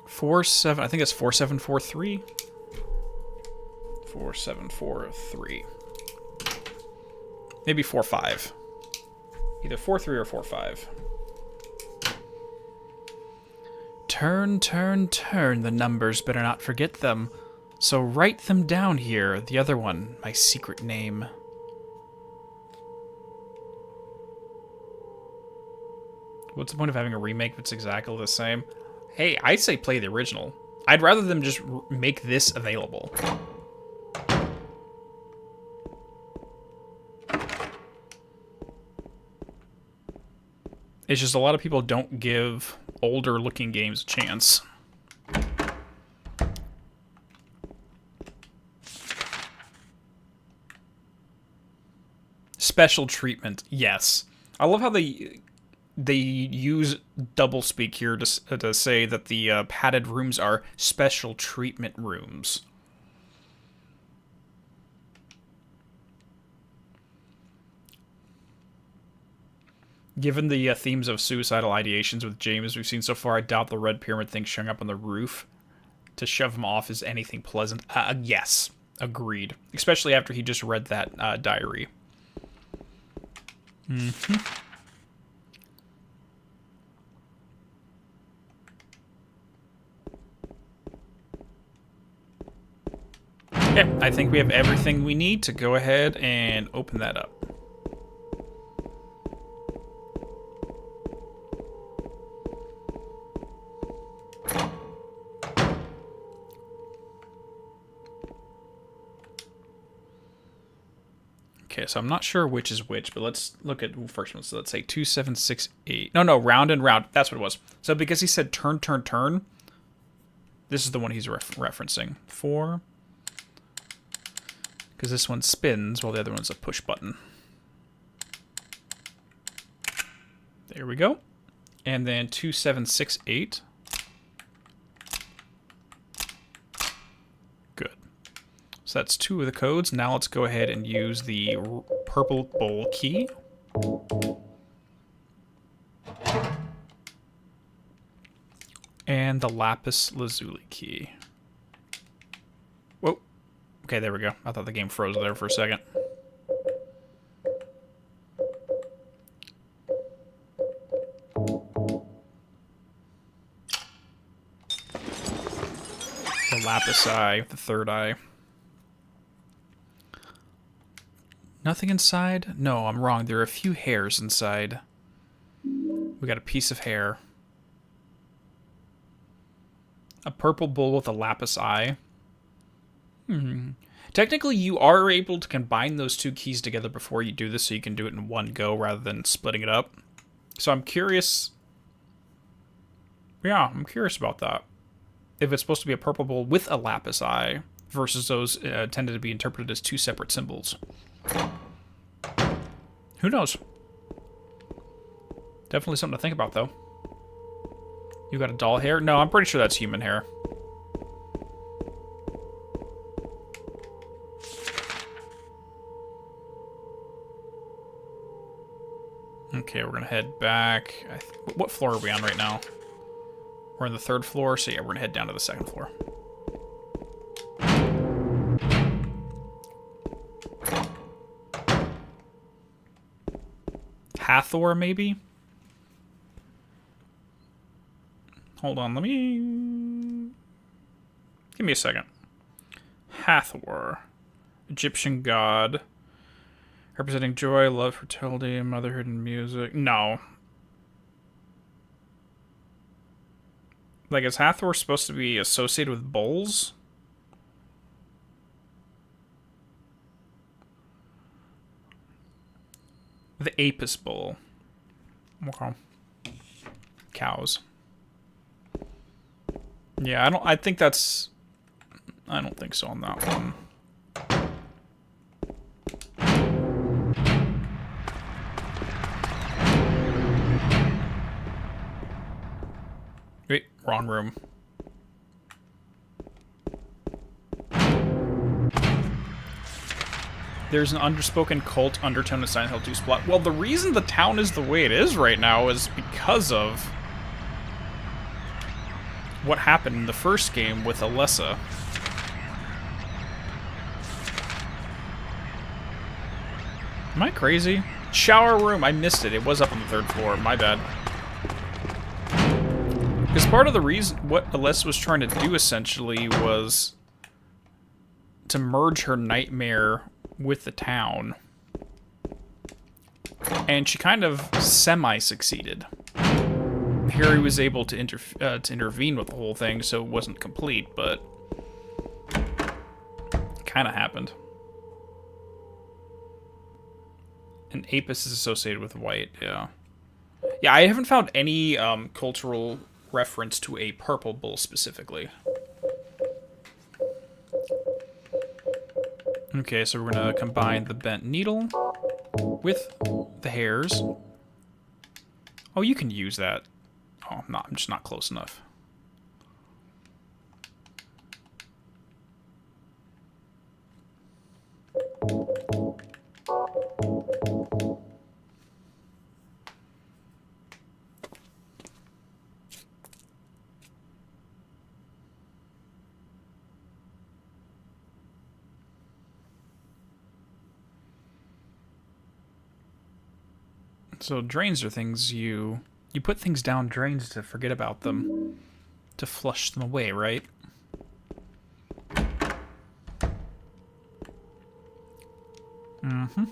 47, I think it's 4743. 4743. Maybe 45. Either 43 or 45. Turn, turn, turn, the numbers, better not forget them. So write them down here, the other one, my secret name. What's the point of having a remake if it's exactly the same? Hey, I say play the original. I'd rather them just make this available. It's just a lot of people don't give older looking games a chance. Special treatment, yes. I love how they use doublespeak here to say that the padded rooms are special treatment rooms. Given the themes of suicidal ideations with James we've seen so far, I doubt the Red Pyramid thing showing up on the roof to shove him off is anything pleasant. Yes. Agreed. Especially after he just read that diary. Yeah, I think we have everything we need to go ahead and open that up. Okay, so I'm not sure which is which, but let's look at the first one. So let's say 2768. No, round and round. That's what it was. So because he said turn, turn, turn, this is the one he's referencing. 4. Because this one spins while the other one's a push button. There we go. And then 2768. Good. So that's 2 of the codes. Now let's go ahead and use the purple bowl key. And the lapis lazuli key. Whoa. Okay, there we go. I thought the game froze there for a second. The lapis eye, the third eye. Nothing inside? No, I'm wrong. There are a few hairs inside. We got a piece of hair. A purple bowl with a lapis eye. Technically, you are able to combine those 2 keys together before you do this, so you can do it in one go rather than splitting it up. So I'm curious. Yeah, I'm curious about that. If it's supposed to be a purple bowl with a lapis eye versus those tended to be interpreted as 2 separate symbols. Who knows? Definitely something to think about, though. You got a doll hair? No, I'm pretty sure that's human hair. Okay, we're gonna head back. What floor are we on right now? We're on the 3rd floor, so yeah, we're gonna head down to the 2nd floor. Hathor, maybe? Hold on, let me... Give me a second. Hathor. Egyptian god. Representing joy, love, fertility, motherhood, and music. No. Like, is Hathor supposed to be associated with bowls? The Apis bowl. Okay. Cows. Yeah, I think that's... I don't think so on that one. Wait, wrong room. There's an underspoken cult undertone in Silent Hill 2 plot. Well, the reason the town is the way it is right now is because of what happened in the first game with Alessa. Am I crazy? Shower room, I missed it. It was up on the 3rd floor, my bad. Because part of the reason, what Alessa was trying to do essentially was to merge her nightmare with the town. And she kind of semi-succeeded. Harry was able to intervene with the whole thing, so it wasn't complete, but it kind of happened. And Apis is associated with white, yeah. Yeah, I haven't found any cultural reference to a purple bull specifically. Okay, so we're gonna combine the bent needle with the hairs. Oh, you can use that. Oh, I'm just not close enough. So drains are things you put things down drains to forget about them, to flush them away, right? Mm-hmm.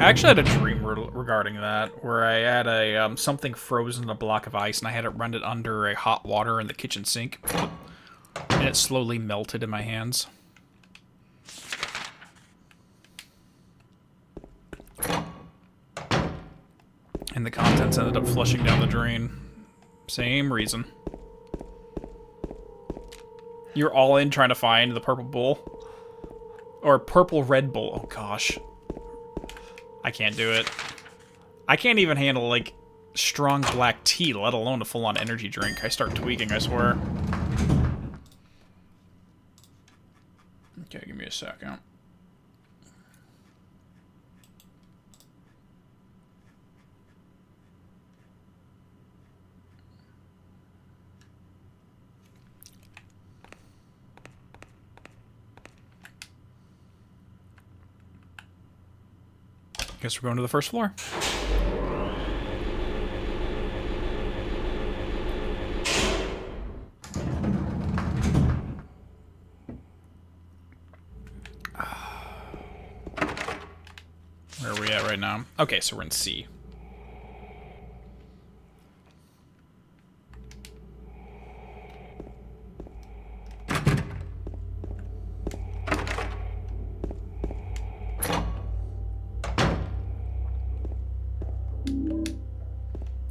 I actually had a dream regarding that, where I had a something frozen in a block of ice, and I had it run it under a hot water in the kitchen sink, and it slowly melted in my hands. And the contents ended up flushing down the drain. Same reason. You're all in trying to find the purple bull. Or purple Red Bull. Oh gosh. I can't do it. I can't even handle, like, strong black tea, let alone a full-on energy drink. I start tweaking, I swear. Okay, give me a second. Guess we're going to the first floor. Where are we at right now? Okay, so we're in C.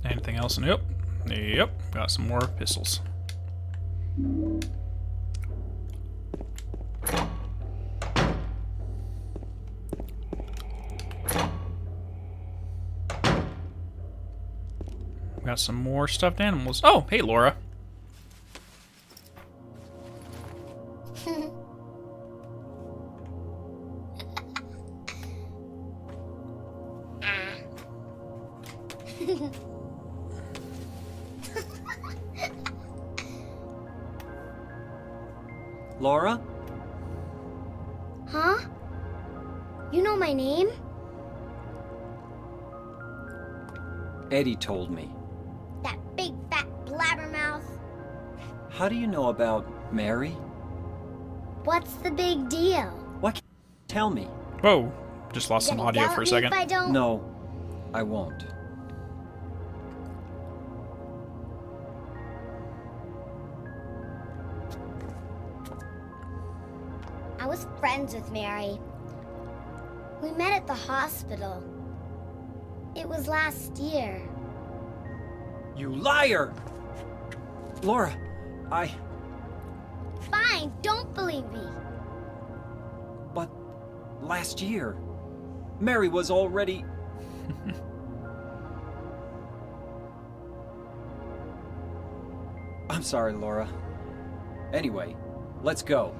Anything else? Nope. Yep. Got some more pistols. Got some more stuffed animals. Oh, hey, Laura. Laura? Huh? You know my name? Eddie told me. That big fat blabbermouth. How do you know about Mary? What's the big deal? Why can't you tell me? Whoa. Just lost some Gonna audio yell for a at me second. if I don't? No, I won't. I was friends with Mary. We met at the hospital. It was last year. You liar! Laura, Fine, don't believe me. But last year, Mary was already... I'm sorry, Laura. Anyway, let's go.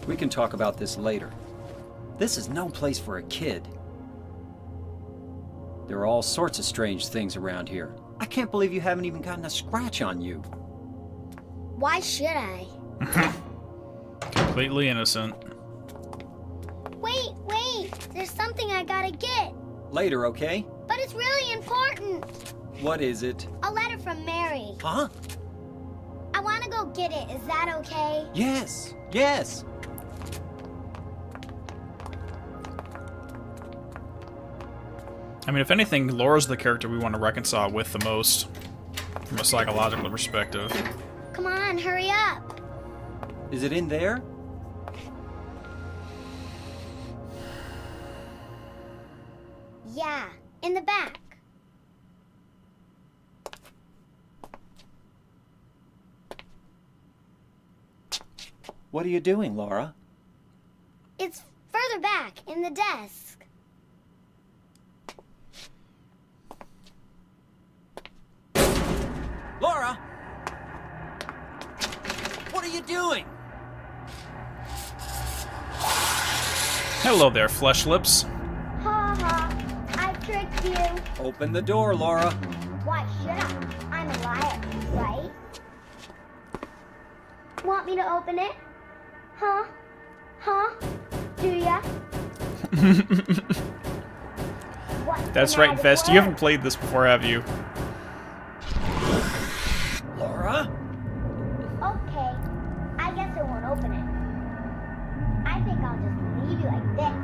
We can talk about this later. This is no place for a kid. There are all sorts of strange things around here. I can't believe you haven't even gotten a scratch on you. Why should I? Completely innocent. Wait! There's something I gotta get. Later, okay? But it's really important. What is it? A letter from Mary. Huh? I wanna go get it. Is that okay? Yes! Yes! I mean, if anything, Laura's the character we want to reconcile with the most, from a psychological perspective. Come on, hurry up. Is it in there? Yeah, in the back. What are you doing, Laura? It's further back, in the desk. Laura! What are you doing? Hello there, flesh lips. Ha ha, I tricked you. Open the door, Laura. Why should I? I'm a liar, right? Want me to open it? Huh? Huh? Do ya? What's That's the right, magic Vest. You word? haven't played this before, have you? Laura? Okay, I guess I won't open it. I think I'll just leave you like this.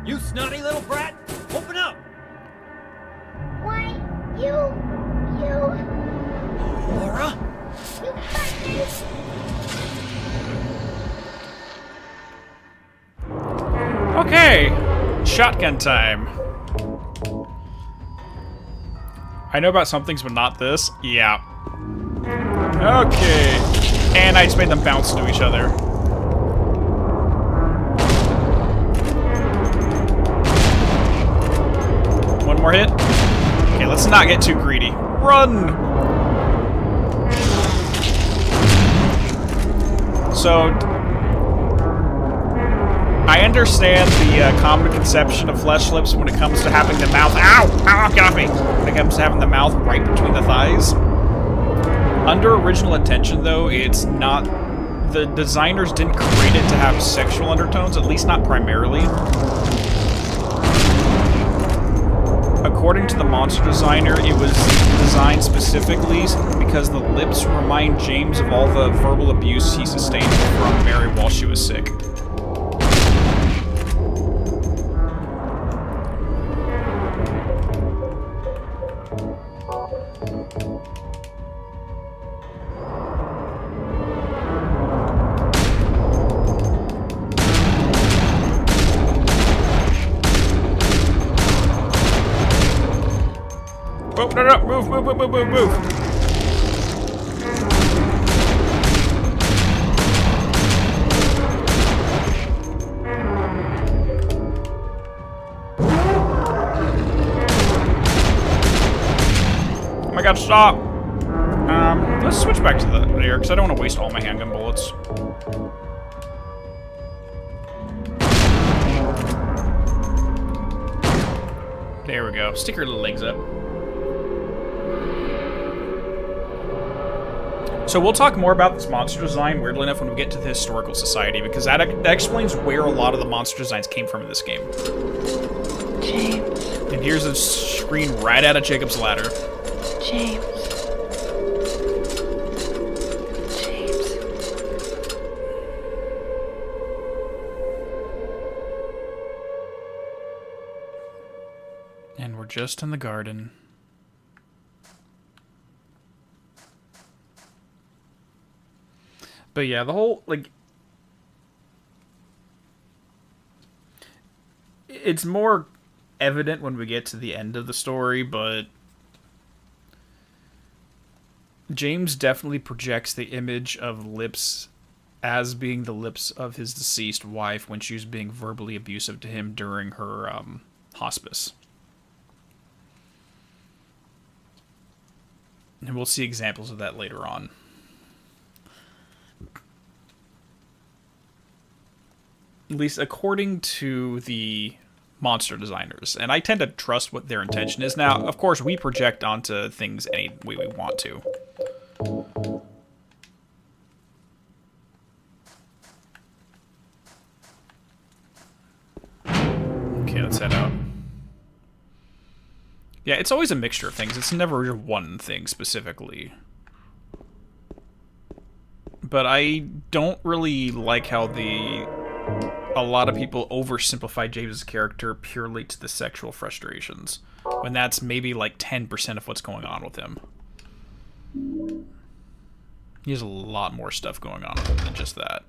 You snotty little brat! Open up! Why, you... Laura? You fuckers! Okay, shotgun time. I know about some things, but not this. Yeah. Okay. And I just made them bounce into each other. One more hit. Okay, let's not get too greedy. Run! So, I understand the common conception of flesh lips when it comes to having the mouth. Ow! Ow! Get off me! When it comes to having the mouth right between the thighs. Under original intention, though, it's not. The designers didn't create it to have sexual undertones, at least not primarily. According to the monster designer, it was designed specifically because the lips remind James of all the verbal abuse he sustained from Mary while she was sick. Oh, no, move, move, move, move, move, move. Oh my god, stop. Let's switch back to the air, because I don't want to waste all my handgun bullets. There we go. Stick your little legs up. So we'll talk more about this monster design, weirdly enough, when we get to the Historical Society, because that explains where a lot of the monster designs came from in this game. James. And here's a screen right out of Jacob's Ladder. James. James. And we're just in the garden. But yeah, the whole, like... It's more evident when we get to the end of the story, but... James definitely projects the image of lips as being the lips of his deceased wife when she was being verbally abusive to him during her hospice. And we'll see examples of that later on. At least according to the monster designers. And I tend to trust what their intention is. Now, of course, we project onto things any way we want to. Okay, let's head out. Yeah, it's always a mixture of things. It's never one thing specifically. But I don't really like how a lot of people oversimplify James's character purely to the sexual frustrations, when that's maybe like 10% of what's going on with him. He has a lot more stuff going on with him than just that.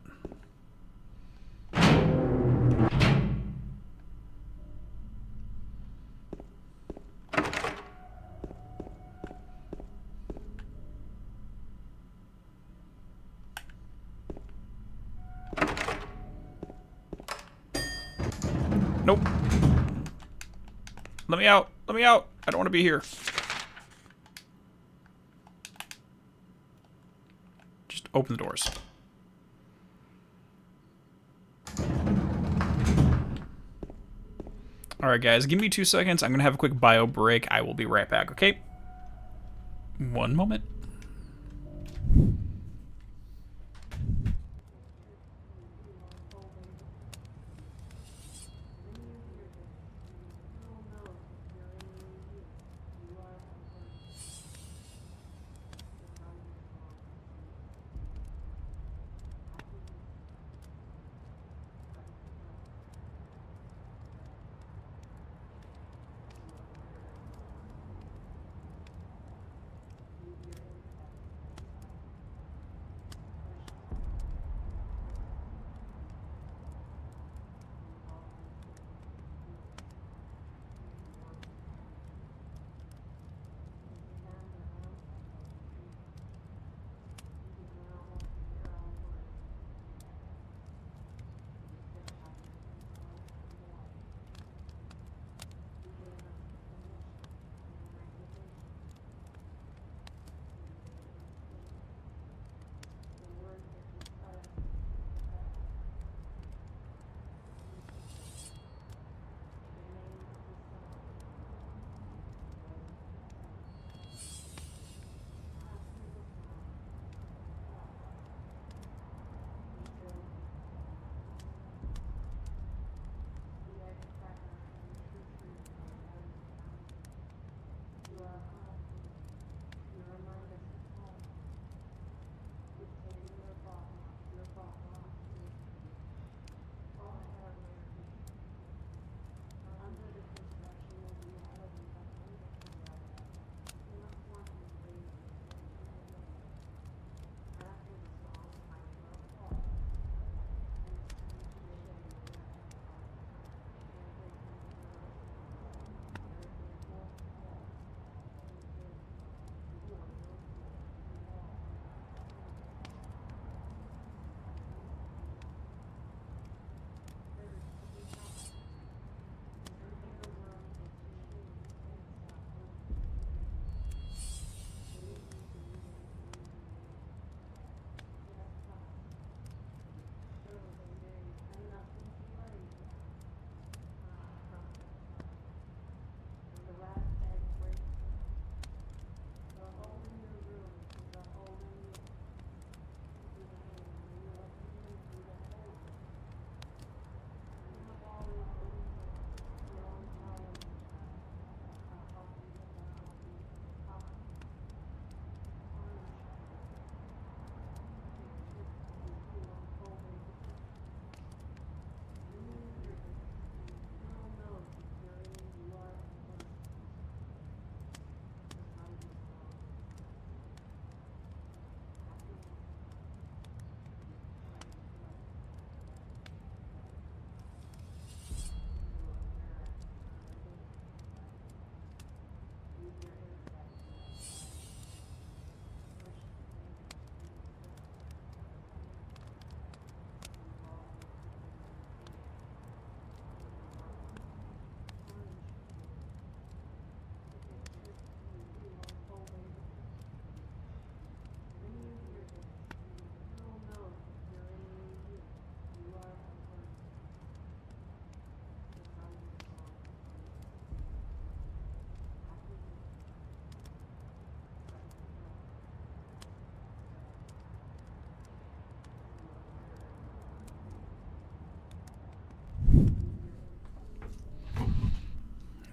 Nope. Let me out. Let me out. I don't want to be here. Just open the doors. Alright guys, give me 2 seconds. I'm going to have a quick bio break. I will be right back, okay? One moment.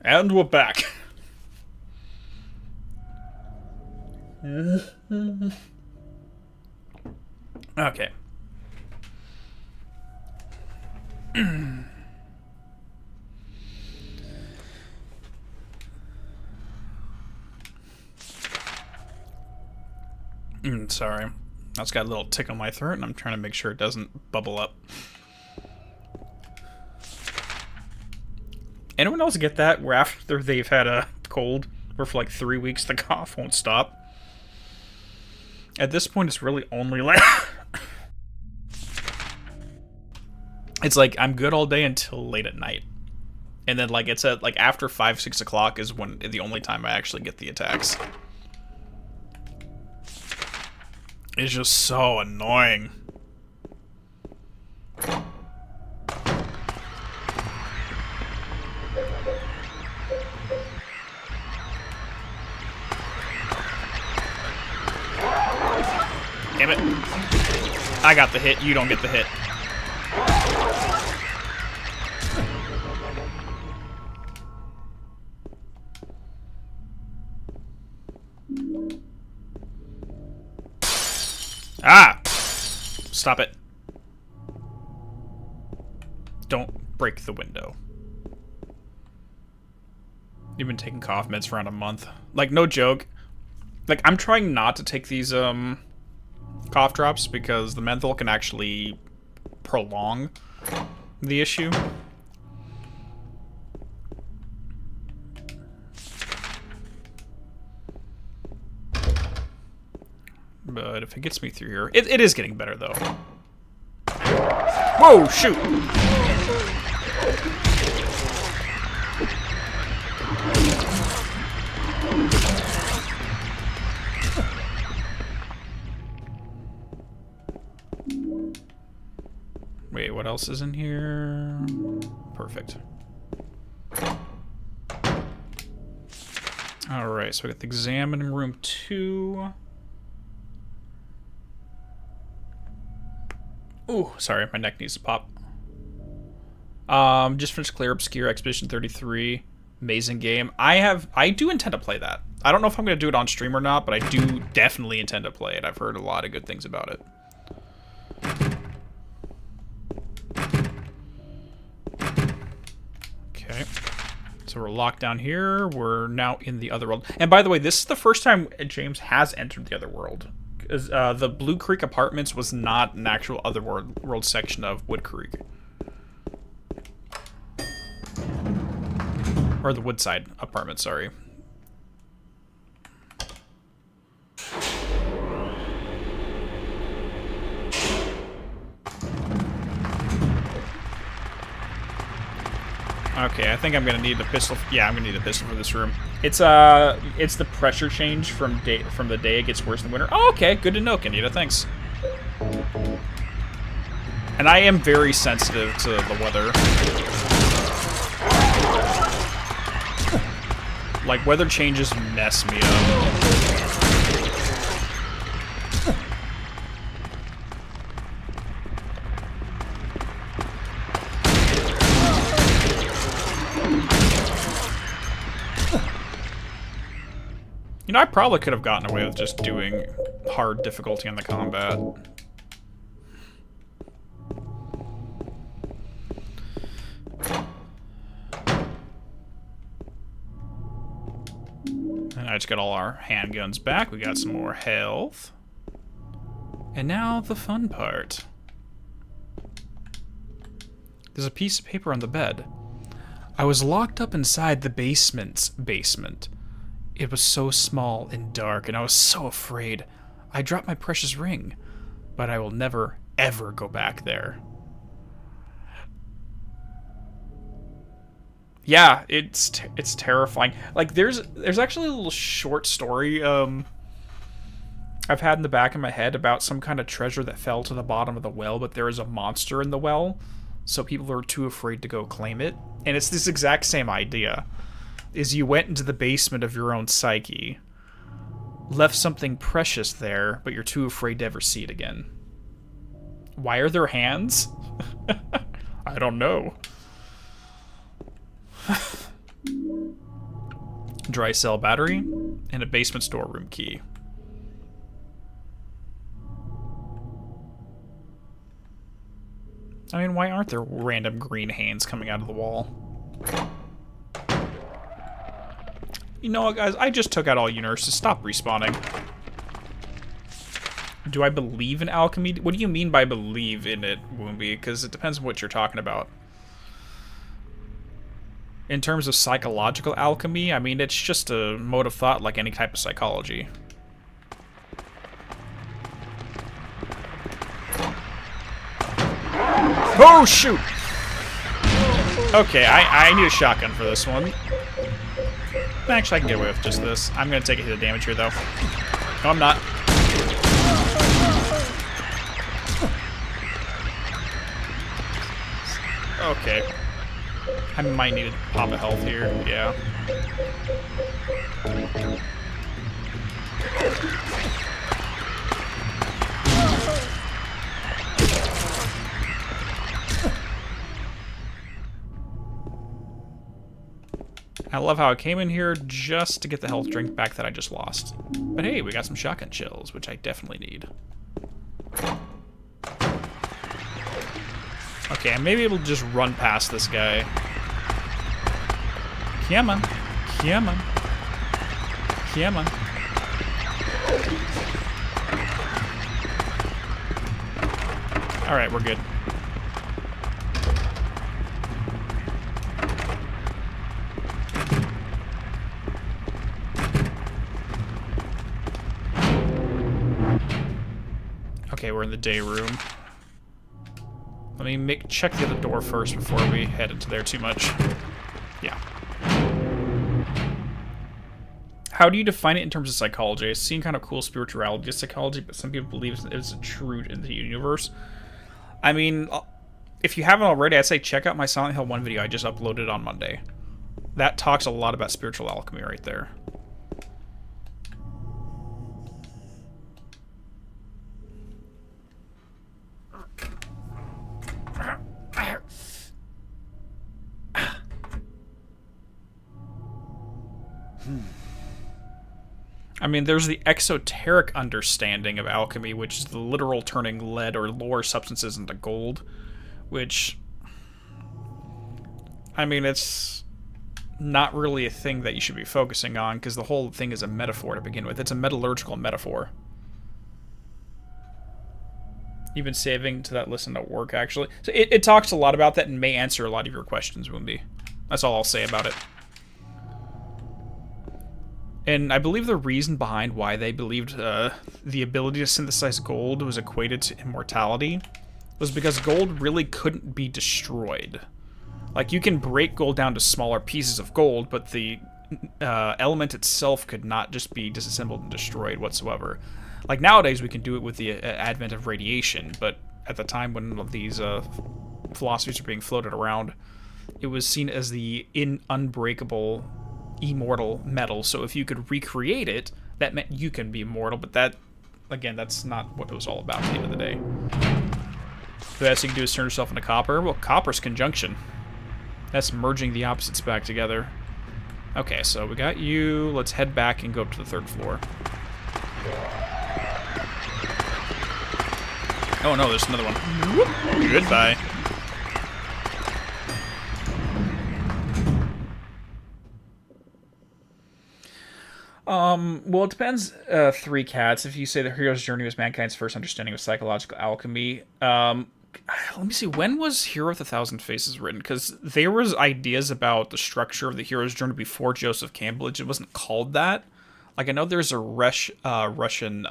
And we're back. Okay. Sorry. I just got a little tick on my throat and I'm trying to make sure it doesn't bubble up. Anyone else get that? Where after they've had a cold, or for like 3 weeks, the cough won't stop? At this point, it's really only like... It's like, I'm good all day until late at night. And then, like, it's at, like, after 5, 6 o'clock is when the only time I actually get the attacks. It's just so annoying. Damn it. I got the hit. You don't get the hit. Ah! Stop it. Don't break the window. You've been taking cough meds for around a month. Like, no joke. Like, I'm trying not to take these, cough drops because the menthol can actually prolong the issue. But if it gets me through here... It is getting better, though. Whoa, shoot! Wait, what else is in here? Perfect. Alright, so we got the examining room 2. Ooh, sorry, my neck needs to pop. Just finished Clear Obscure Expedition 33. Amazing game. I do intend to play that. I don't know if I'm going to do it on stream or not, but I do definitely intend to play it. I've heard a lot of good things about it. Okay. So we're locked down here. We're now in the other world. And by the way, this is the first time James has entered the other world. Because the Blue Creek Apartments was not an actual otherworld section of Wood Creek. Or the Woodside Apartment, sorry. Okay, I think I'm gonna need the pistol. Yeah, I'm gonna need a pistol for this room. It's the pressure change from the day it gets worse in the winter. Oh, okay, good to know, Candida. Thanks. And I am very sensitive to the weather. Like, weather changes mess me up. You know, I probably could have gotten away with just doing hard difficulty on the combat. And I just got all our handguns back. We got some more health. And now the fun part. There's a piece of paper on the bed. I was locked up inside the basement's basement. It was so small and dark, and I was so afraid. I dropped my precious ring, but I will never, ever go back there. Yeah, it's terrifying. Like, there's actually a little short story I've had in the back of my head about some kind of treasure that fell to the bottom of the well, but there is a monster in the well, so people are too afraid to go claim it. And it's this exact same idea. Is you went into the basement of your own psyche, left something precious there, but you're too afraid to ever see it again. Why are there hands? I don't know. Dry cell battery and a basement storeroom key. I mean, why aren't there random green hands coming out of the wall? You know what, guys? I just took out all you nurses. Stop respawning. Do I believe in alchemy? What do you mean by believe in it, Woombi? Because it depends on what you're talking about. In terms of psychological alchemy, I mean, it's just a mode of thought like any type of psychology. Oh, shoot! Okay, I need a shotgun for this one. Actually, I can get away with just this. I'm going to take a hit of damage here, though. No, I'm not. Okay. I might need to pop a health here. Yeah. I love how I came in here just to get the health drink back that I just lost. But hey, we got some shotgun shells, which I definitely need. Okay, I may be able to just run past this guy. Come on. Come on. Come on. Alright, we're good. Okay, we're in the day room. Let me check the other door first before we head into there too much. Yeah. How do you define it in terms of psychology? It seems kind of cool, spirituality is psychology, but some people believe it's a truth in the universe. I mean, if you haven't already, I'd say check out my Silent Hill 1 video I just uploaded on Monday. That talks a lot about spiritual alchemy right there. I mean, there's the exoteric understanding of alchemy, which is the literal turning lead or lower substances into gold, which, I mean, it's not really a thing that you should be focusing on, because the whole thing is a metaphor to begin with. It's a metallurgical metaphor. You've been saving to that listen to work, actually. So it talks a lot about that and may answer a lot of your questions, Woomby. That's all I'll say about it. And I believe the reason behind why they believed the ability to synthesize gold was equated to immortality was because gold really couldn't be destroyed. Like, you can break gold down to smaller pieces of gold, but the element itself could not just be disassembled and destroyed whatsoever. Like, nowadays we can do it with the advent of radiation, but at the time when these philosophies are being floated around, it was seen as the unbreakable, immortal metal. So if you could recreate it, that meant you can be immortal, but that, again, that's not what it was all about at the end of the day. The best you can do is turn yourself into copper. Well, copper's conjunction. That's merging the opposites back together. Okay, so we got you. Let's head back and go up to the 3rd floor. Oh no, there's another one. Whoop. Goodbye. Well, it depends. 3 cats. If you say the hero's journey was mankind's first understanding of psychological alchemy, let me see. When was Hero with a Thousand Faces written? Because there was ideas about the structure of the hero's journey before Joseph Campbell. It wasn't called that. Like, I know there's a Russian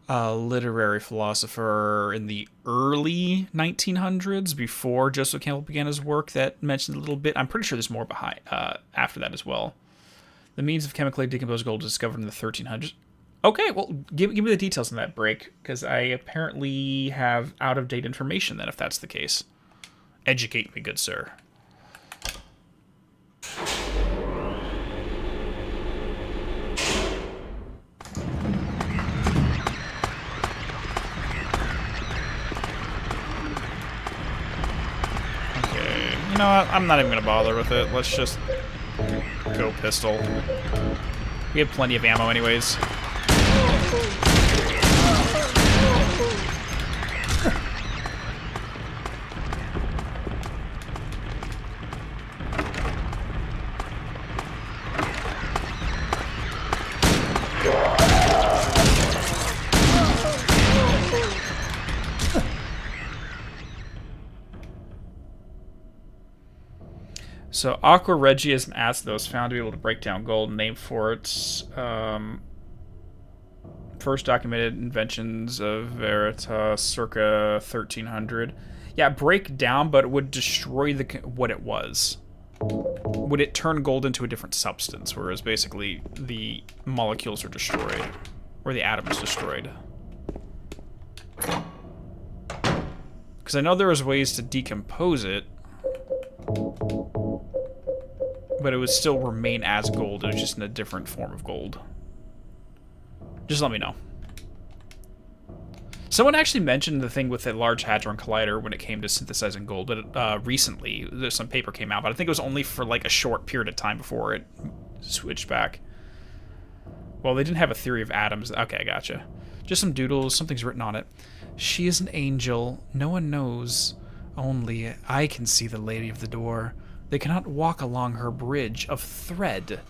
literary philosopher in the early 1900s, before Joseph Campbell began his work, that mentioned a little bit. I'm pretty sure there's more behind after that as well. The means of chemically decomposed gold was discovered in the 1300s. Okay, well, give me the details on that, Break, because I apparently have out-of-date information then, if that's the case. Educate me, good sir. Okay, you know what? I'm not even going to bother with it. Let's just go pistol. We have plenty of ammo anyways. So, Aqua Regia is an acid that was found to be able to break down gold, named for its first documented inventions of Veritas circa 1300. Yeah, break down, but it would destroy what it was. Would it turn gold into a different substance, whereas basically the molecules are destroyed, or the atom is destroyed. Because I know there was ways to decompose it, but it would still remain as gold. It was just in a different form of gold. Just let me know. Someone actually mentioned the thing with the Large Hadron Collider when it came to synthesizing gold, but recently there's some paper came out, but I think it was only for like a short period of time before it switched back. Well, they didn't have a theory of atoms. Okay, I gotcha. Just some doodles, something's written on it. She is an angel. No one knows. Only I can see the lady of the door. They cannot walk along her bridge of thread.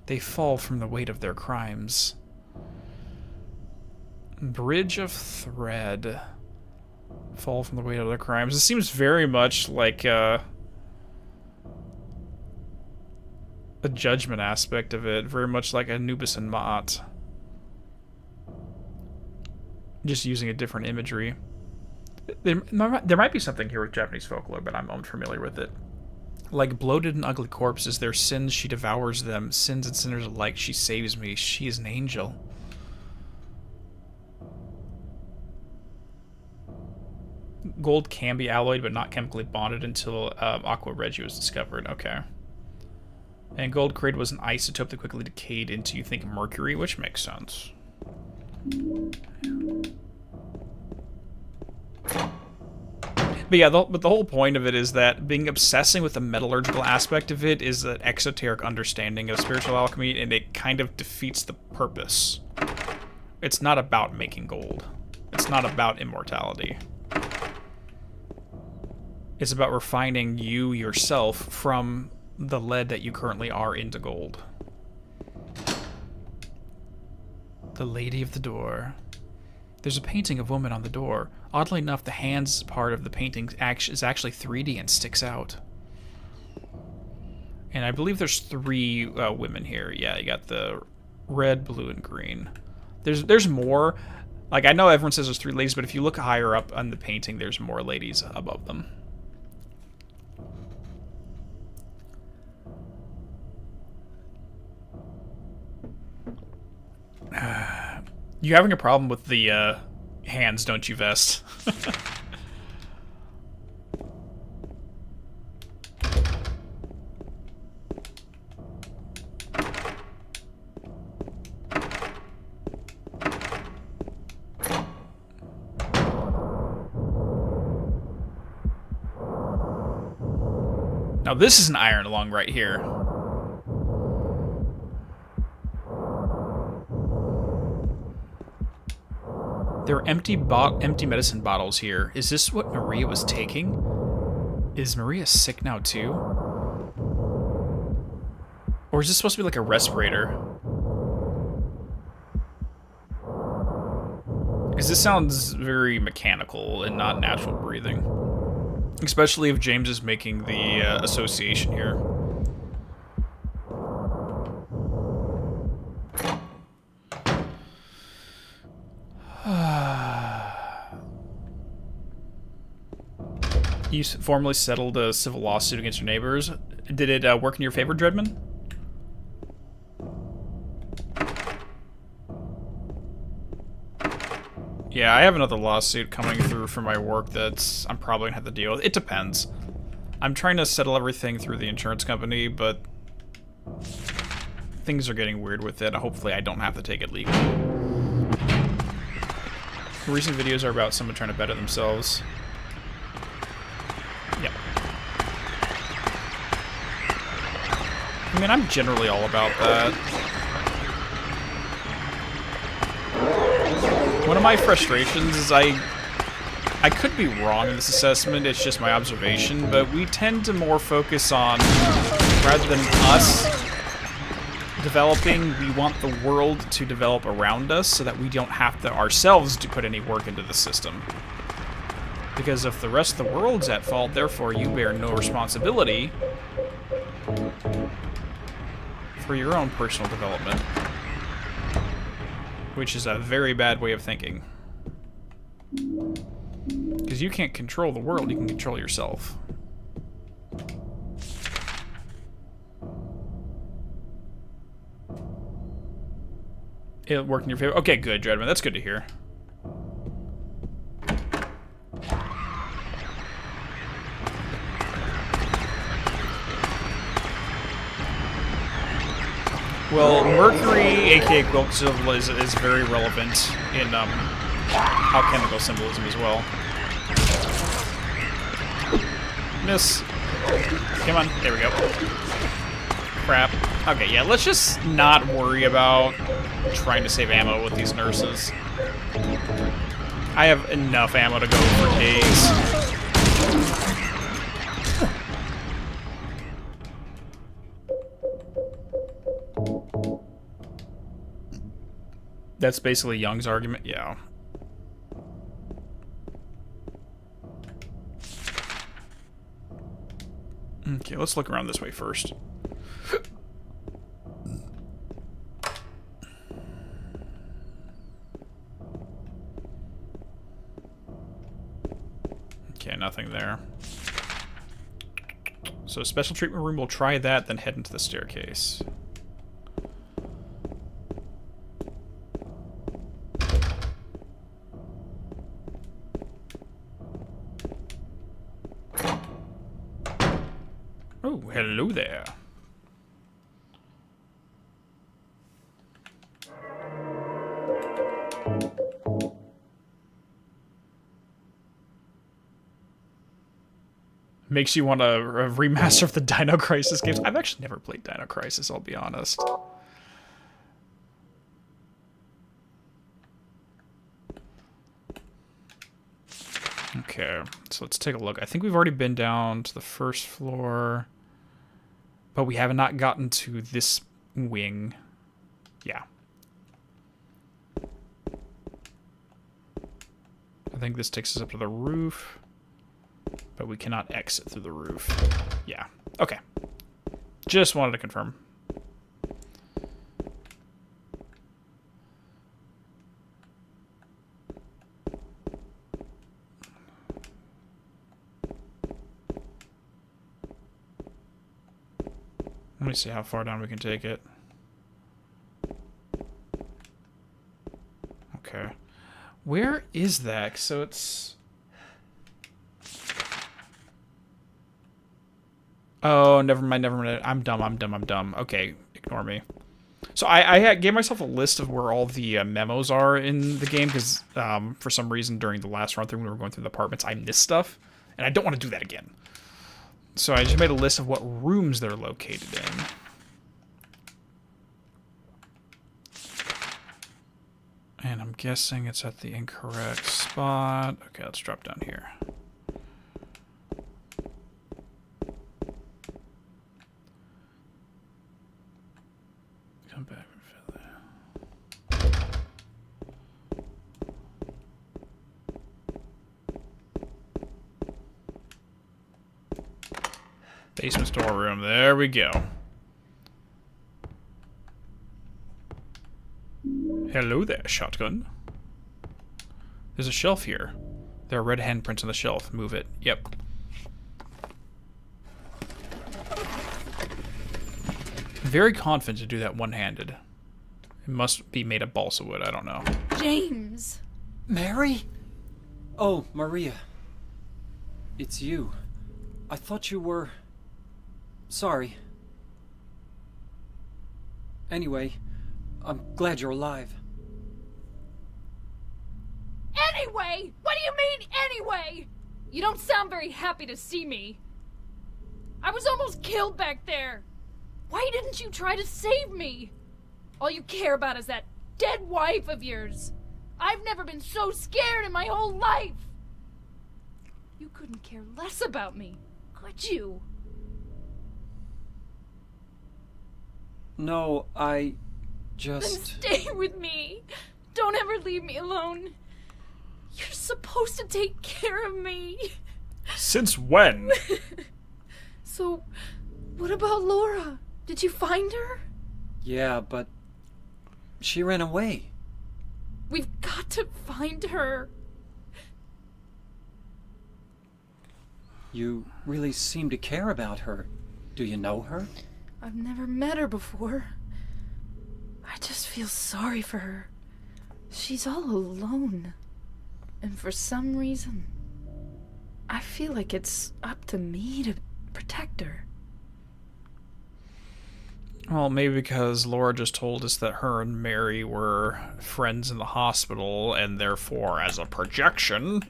They fall from the weight of their crimes. Bridge of thread. Fall from the weight of their crimes. It seems very much like a judgment aspect of it. Very much like Anubis and Ma'at. Just using a different imagery. There might be something here with Japanese folklore, but I'm unfamiliar with it. Like bloated and ugly corpses, their sins she devours them. Sins and sinners alike, she saves me. She is an angel. Gold can be alloyed, but not chemically bonded until aqua regia was discovered. Okay. And gold created was an isotope that quickly decayed into, you think, mercury, which makes sense. But yeah, but the whole point of it is that being obsessing with the metallurgical aspect of it is an exoteric understanding of spiritual alchemy, and it kind of defeats the purpose. It's not about making gold. It's not about immortality. It's about refining you yourself from the lead that you currently are into gold. The Lady of the Door. There's a painting of a woman on the door. Oddly enough, the hands part of the painting is actually 3D and sticks out. And I believe there's 3 women here. Yeah, you got the red, blue, and green. There's more. Like, I know everyone says there's 3 ladies, but if you look higher up on the painting, there's more ladies above them. You're having a problem with the hands, don't you, Vest? Now this is an iron lung right here. There are empty medicine bottles here. Is this what Maria was taking? Is Maria sick now too? Or is this supposed to be like a respirator? Because this sounds very mechanical and not natural breathing. Especially if James is making the association here. You formally settled a civil lawsuit against your neighbors. Did it work in your favor, Dreadman? Yeah, I have another lawsuit coming through for my work that I'm probably gonna have to deal with. It depends. I'm trying to settle everything through the insurance company, but things are getting weird with it. Hopefully I don't have to take it legally. Recent videos are about someone trying to better themselves. Yep. I mean, I'm generally all about that. One of my frustrations is I could be wrong in this assessment, it's just my observation, but we tend to more focus on, rather than us developing, we want the world to develop around us so that we don't have to ourselves to put any work into the system. Because if the rest of the world's at fault, therefore you bear no responsibility for your own personal development. Which is a very bad way of thinking. Because you can't control the world, you can control yourself. It worked in your favor? Okay, good, Dreadman. That's good to hear. Well, Mercury, aka Quicksilver, is very relevant in alchemical symbolism as well. Miss. Come on. There we go. Crap. Okay, yeah, let's just not worry about trying to save ammo with these nurses. I have enough ammo to go for days. That's basically Young's argument. Yeah. Okay, let's look around this way first. Okay, nothing there. So special treatment room, we'll try that, then head into the staircase. Oh, hello there. Makes you want a remaster of the Dino Crisis games. I've actually never played Dino Crisis, I'll be honest. Okay, so let's take a look. I think we've already been down to the first floor, but we have not gotten to this wing. Yeah. I think this takes us up to the roof, but we cannot exit through the roof. Yeah, okay. Just wanted to confirm. Let me see how far down we can take it. Okay. Where is that? So it's... Oh, never mind, never mind. I'm dumb. Okay, ignore me. So I gave myself a list of where all the memos are in the game, because for some reason during the last run through when we were going through the apartments, I missed stuff, and I don't want to do that again. So I just made a list of what rooms they're located in. And I'm guessing it's at the incorrect spot. Okay, let's drop down here. Come back and fill there. Basement storeroom. There we go. Hello there, shotgun. There's a shelf here. There are red handprints on the shelf. Move it. Yep. Very confident to do that one-handed. It must be made of balsa wood. I don't know. James! Mary? Oh, Maria. It's you. I thought you were... Sorry. Anyway, I'm glad you're alive. Anyway? What do you mean, anyway? You don't sound very happy to see me. I was almost killed back there. Why didn't you try to save me? All you care about is that dead wife of yours. I've never been so scared in my whole life. You couldn't care less about me, could you? No, I Then just... stay with me. Don't ever leave me alone. You're supposed to take care of me. Since when? So, what about Laura? Did you find her? Yeah, but... she ran away. We've got to find her. You really seem to care about her. Do you know her? I've never met her before. I just feel sorry for her. She's all alone. And for some reason, I feel like it's up to me to protect her. Well, maybe because Laura just told us that her and Mary were friends in the hospital, and therefore, as a projection,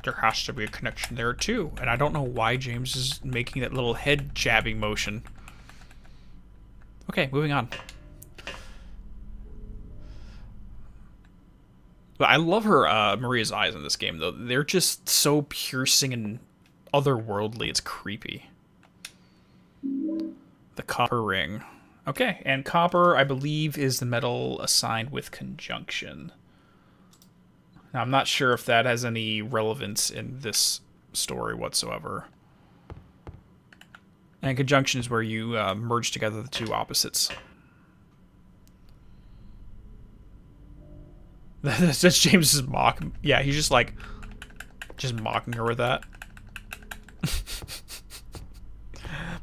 there has to be a connection there too. And I don't know why James is making that little head jabbing motion. Okay, moving on. But I love her, Maria's eyes in this game, though. They're just so piercing and otherworldly. It's creepy. The copper ring. Okay, and copper, I believe, is the metal assigned with conjunction. Now, I'm not sure if that has any relevance in this story whatsoever. And conjunction is where you merge together the two opposites. That's James's mock. Yeah, he's just like, just mocking her with that.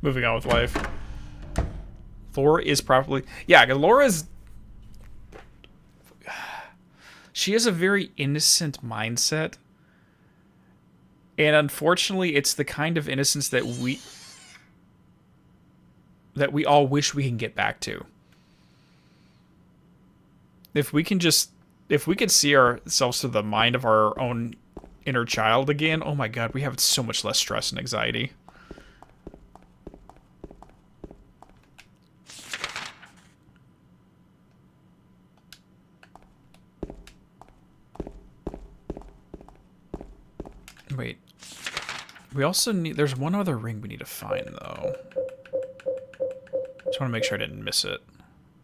Moving on with life. Laura is probably... Yeah, Laura's... She has a very innocent mindset. And unfortunately, it's the kind of innocence that we all wish we can get back to. If we can just... If we could see ourselves through the mind of our own inner child again, oh my god, we have so much less stress and anxiety. Wait. We also need... There's one other ring we need to find, though. Just want to make sure I didn't miss it.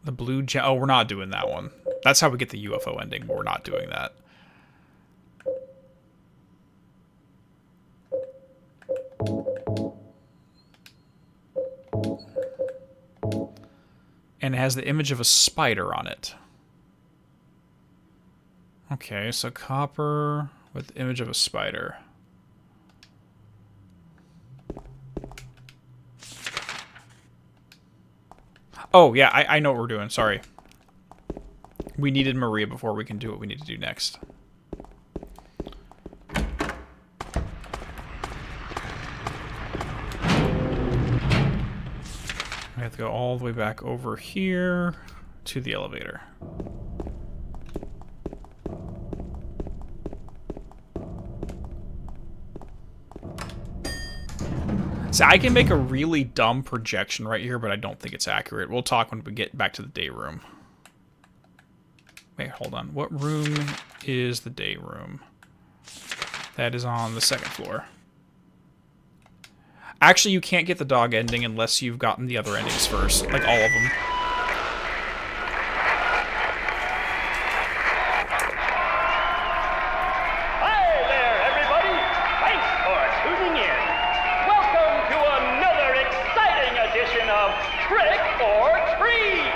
The blue gem... Oh, we're not doing that one. That's how we get the UFO ending, but we're not doing that. And it has the image of a spider on it. Okay, so copper with the image of a spider. Oh, yeah, I know what we're doing. Sorry. We needed Maria before we can do what we need to do next. We have to go all the way back over here to the elevator. So I can make a really dumb projection right here, but I don't think it's accurate. We'll talk when we get back to the day room. Wait, hold on. What room is the day room? That is on the second floor. Actually, you can't get the dog ending unless you've gotten the other endings first. Like, all of them. Hi there, everybody! Thanks for tuning in. Welcome to another exciting edition of Trick or Treat!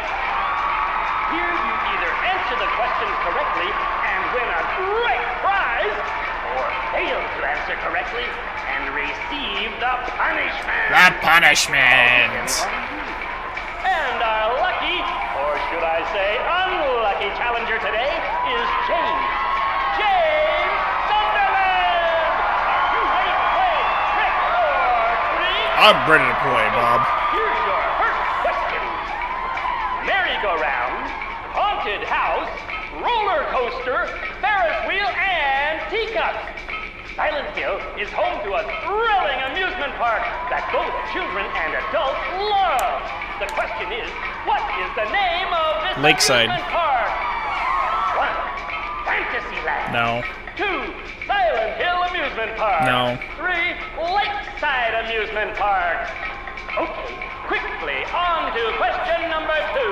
Here you either answer the questions correctly and win a great prize, or fail to answer correctly and receive the punishment. The punishment! And our lucky, or should I say unlucky challenger today is James. James Sunderland! You ready to play Trick or Treat? I'm ready to play, Bob. Here's your first question. Merry-go-round, haunted house, roller coaster, Ferris wheel, and teacups. Silent Hill is home to a thrilling amusement park that both children and adults love. The question is, what is the name of this Lakeside. amusement park? 1. Fantasyland. No. 2. Silent Hill Amusement Park. No. 3. Lakeside Amusement Park. Okay, quickly on to question number 2.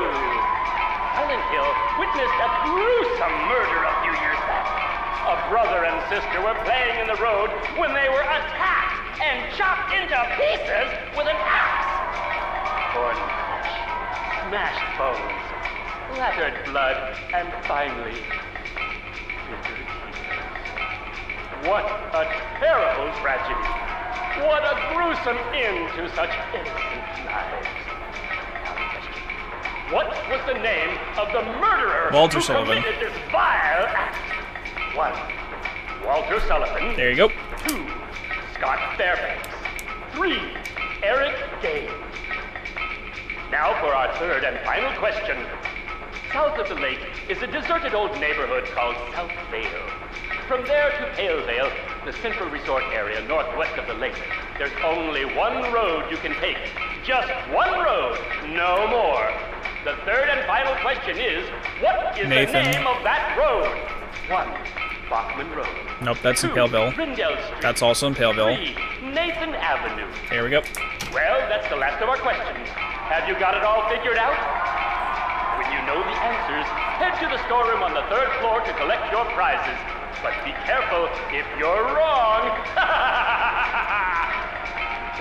Silent Hill witnessed a gruesome murder a few years back. A brother and sister were playing in the road when they were attacked and chopped into pieces with an axe. Torn flesh, smashed bones, splattered blood, and finally, bitter tears. What a terrible tragedy. What a gruesome end to such innocent lives. What was the name of the murderer Walter who Sullivan. committed this vile act? 1. Walter Sullivan. There you go. 2. Scott Fairbanks. 3. Eric Gaines. Now for our third and final question. South of the lake is a deserted old neighborhood called South Vale. From there to Pale Vale, the central resort area northwest of the lake, there's only one road you can take. Just one road, no more. The third and final question is, what is Nathan. the name of that road? 1. Bachman Road. Nope, that's in 2. Paleville. Rindell Street. That's also in Paleville. 3. Nathan Avenue. Here we go. Well, that's the last of our questions. Have you got it all figured out? When you know the answers, head to the storeroom on the 3rd floor to collect your prizes. But be careful if you're wrong.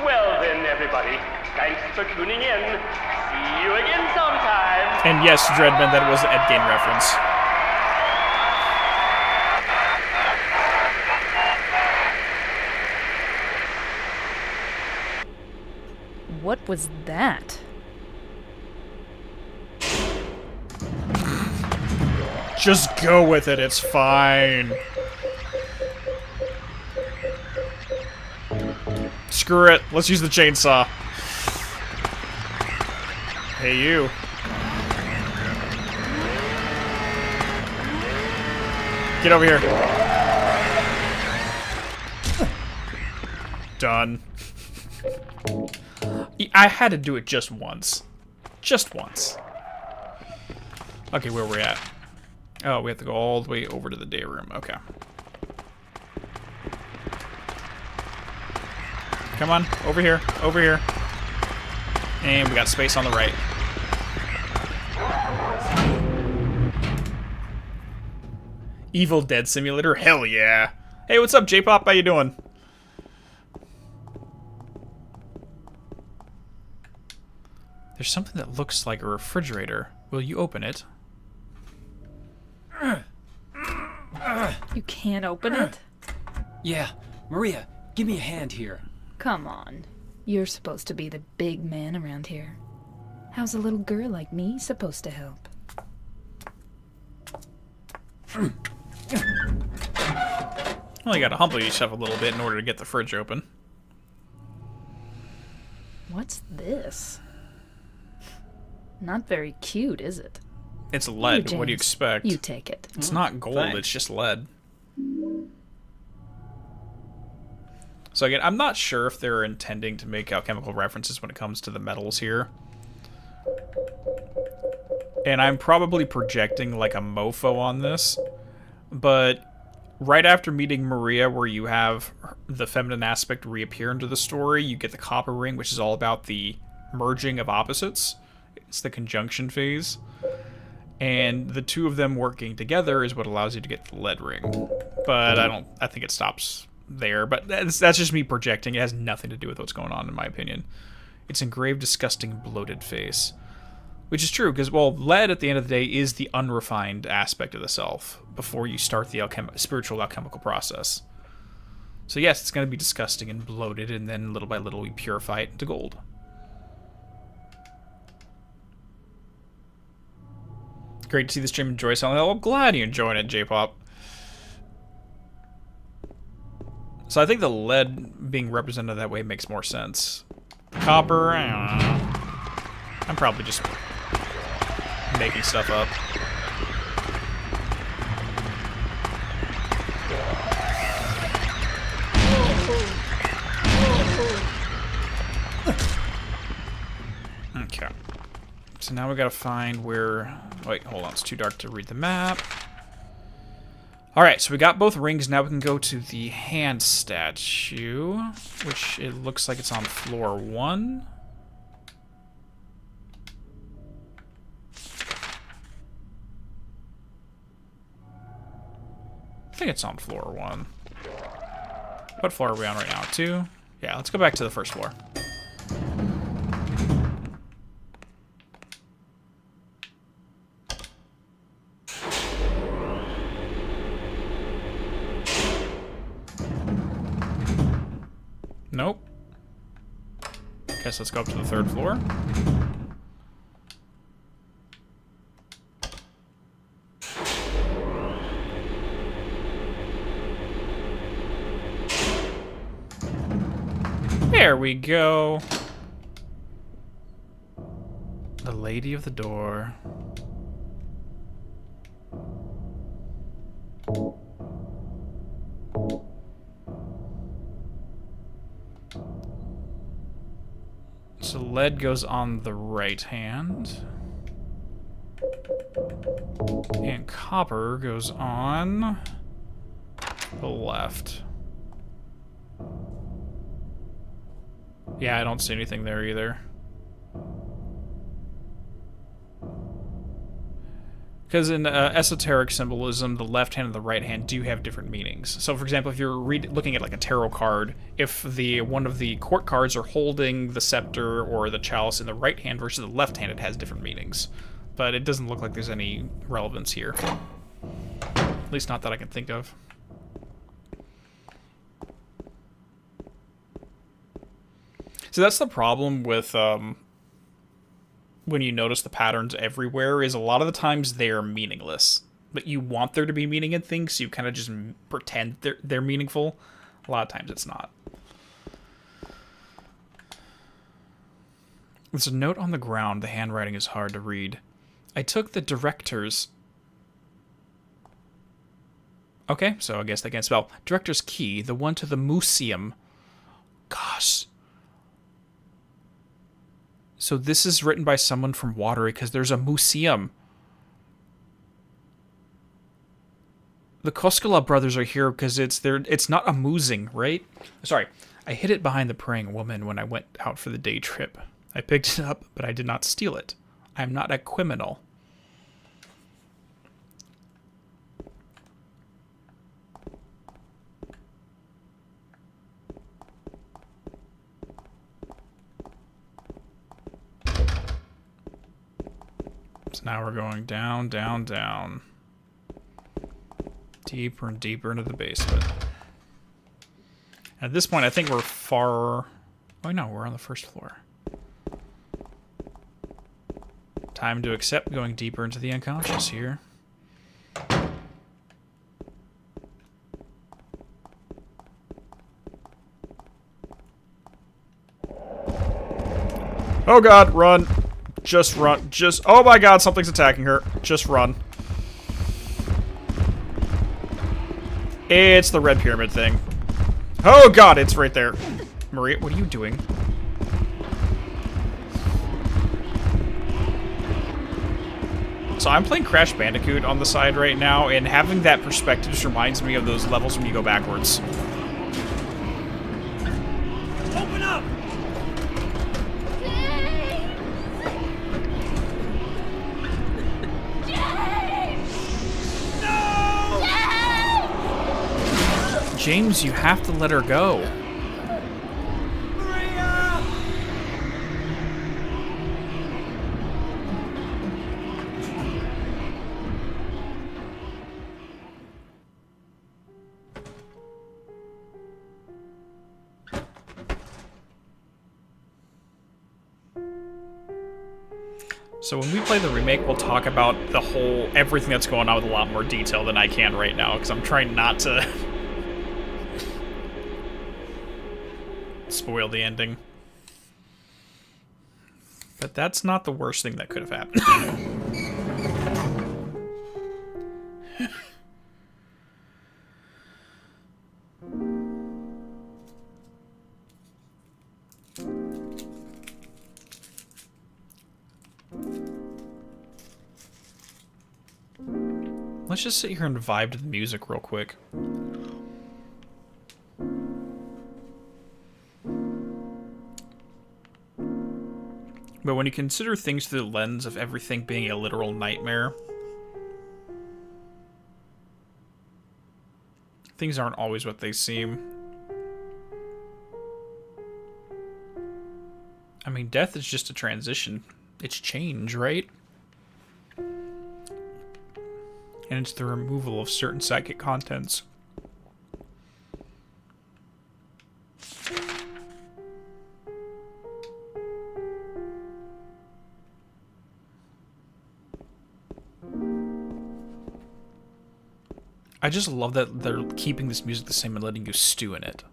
Well then, everybody, thanks for tuning in. See you again sometime. And yes, Dreadman, that was an Ed Gein reference. What was that? Just go with it, it's fine. Screw it, let's use the chainsaw. Hey, you. Get over here. Done. I had to do it just once. Just once. Okay, where we're at. Oh, we have to go all the way over to the day room. Okay. Come on, over here, over here. And we got space on the right. Evil Dead Simulator? Hell yeah. Hey, what's up, J-Pop? How you doing? There's something that looks like a refrigerator. Will you open it? You can't open it? Yeah, Maria, give me a hand here. Come on. You're supposed to be the big man around here. How's a little girl like me supposed to help? Well, you gotta humble yourself a little bit in order to get the fridge open. What's this? Not very cute, is it? It's lead. Here, What do you James. expect? You take it. It's not gold, Thanks. it's just lead. So again, I'm not sure if they're intending to make alchemical references when it comes to the metals here. And I'm probably projecting like a mofo on this. But right after meeting Maria, where you have the feminine aspect reappear into the story, you get the copper ring, which is all about the merging of opposites. It's the conjunction phase. And the two of them working together is what allows you to get the lead ring. But I think it stops there. But that's just me projecting. It has nothing to do with what's going on, in my opinion. It's engraved, disgusting, bloated face. Which is true, because, well, lead, at the end of the day, is the unrefined aspect of the self before you start the spiritual alchemical process. So yes, it's going to be disgusting and bloated, and then little by little we purify it into gold. Great to see the stream. Enjoy Silent Hill. I'm glad you're enjoying it, J-Pop. So I think the lead being represented that way makes more sense. Copper, I don't know. I'm probably just making stuff up. Okay. So now we gotta find where... Wait, hold on. It's too dark to read the map. Alright, so we got both rings. Now we can go to the hand statue, which it looks like it's on floor 1. I think it's on floor 1. What floor are we on right now? 2? Yeah, let's go back to the first floor. Nope. Guess let's go up to the 3rd floor. There we go. The lady of the door. So lead goes on the right hand. And copper goes on the left. Yeah, I don't see anything there either. Because in esoteric symbolism, the left hand and the right hand do have different meanings. So, for example, if you're looking at like a tarot card, if one of the court cards are holding the scepter or the chalice in the right hand versus the left hand, it has different meanings. But it doesn't look like there's any relevance here. At least not that I can think of. So that's the problem with when you notice the patterns everywhere, is a lot of the times they're meaningless. But you want there to be meaning in things, so you kind of just pretend they're meaningful. A lot of times it's not. There's a note on the ground. The handwriting is hard to read. I took the director's... Okay, so I guess they can't spell. Director's key, the one to the museum. Gosh. So this is written by someone from Watery because there's a museum. The Koskela brothers are here because it's not amusing, right? Sorry, I hid it behind the praying woman when I went out for the day trip. I picked it up, but I did not steal it. I am not a criminal. So now we're going down, down, down. Deeper and deeper into the basement. At this point, I think we're far... Oh no, we're on the first floor. Time to accept going deeper into the unconscious here. Oh god, run! Just run. Just... Oh my god, something's attacking her. Just run. It's the red pyramid thing. Oh god, it's right there. Maria, what are you doing? So I'm playing Crash Bandicoot on the side right now, and having that perspective just reminds me of those levels when you go backwards. Open up! James, you have to let her go. Maria! So when we play the remake, we'll talk about everything that's going on with a lot more detail than I can right now, because I'm trying not to spoil the ending. But that's not the worst thing that could have happened. Let's just sit here and vibe to the music real quick. But when you consider things through the lens of everything being a literal nightmare, things aren't always what they seem. I mean, death is just a transition. It's change, right? And it's the removal of certain psychic contents. I just love that they're keeping this music the same and letting you stew in it.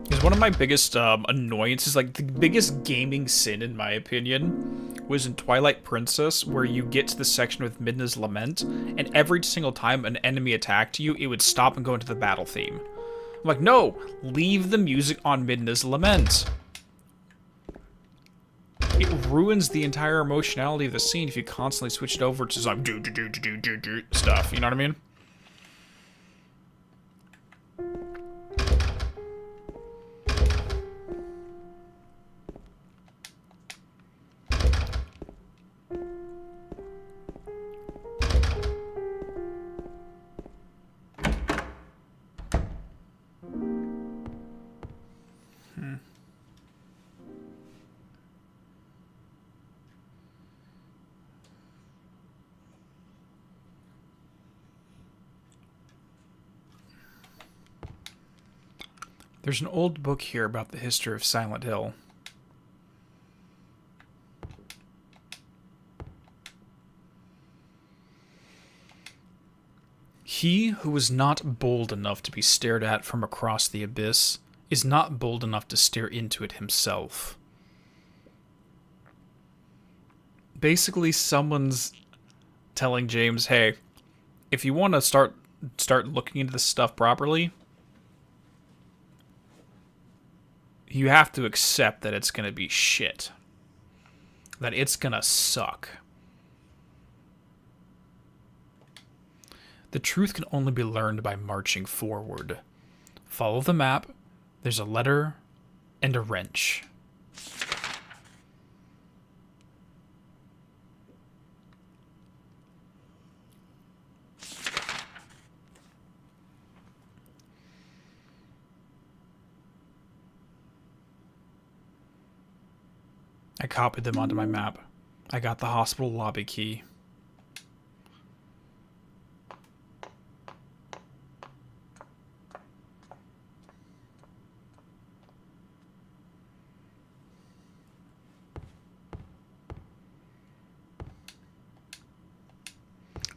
Because one of my biggest annoyances, like the biggest gaming sin in my opinion, was in Twilight Princess, where you get to the section with Midna's Lament, and every single time an enemy attacked you, it would stop and go into the battle theme. I'm like, no, leave the music on Midna's Lament. It ruins the entire emotionality of the scene if you constantly switch it over to some do stuff, you know what I mean? There's an old book here about the history of Silent Hill. He who is not bold enough to be stared at from across the abyss is not bold enough to stare into it himself. Basically, someone's telling James, hey, if you want to start looking into this stuff properly, you have to accept that it's going to be shit. That it's going to suck. The truth can only be learned by marching forward. Follow the map. There's a letter and a wrench. I copied them onto my map. I got the hospital lobby key.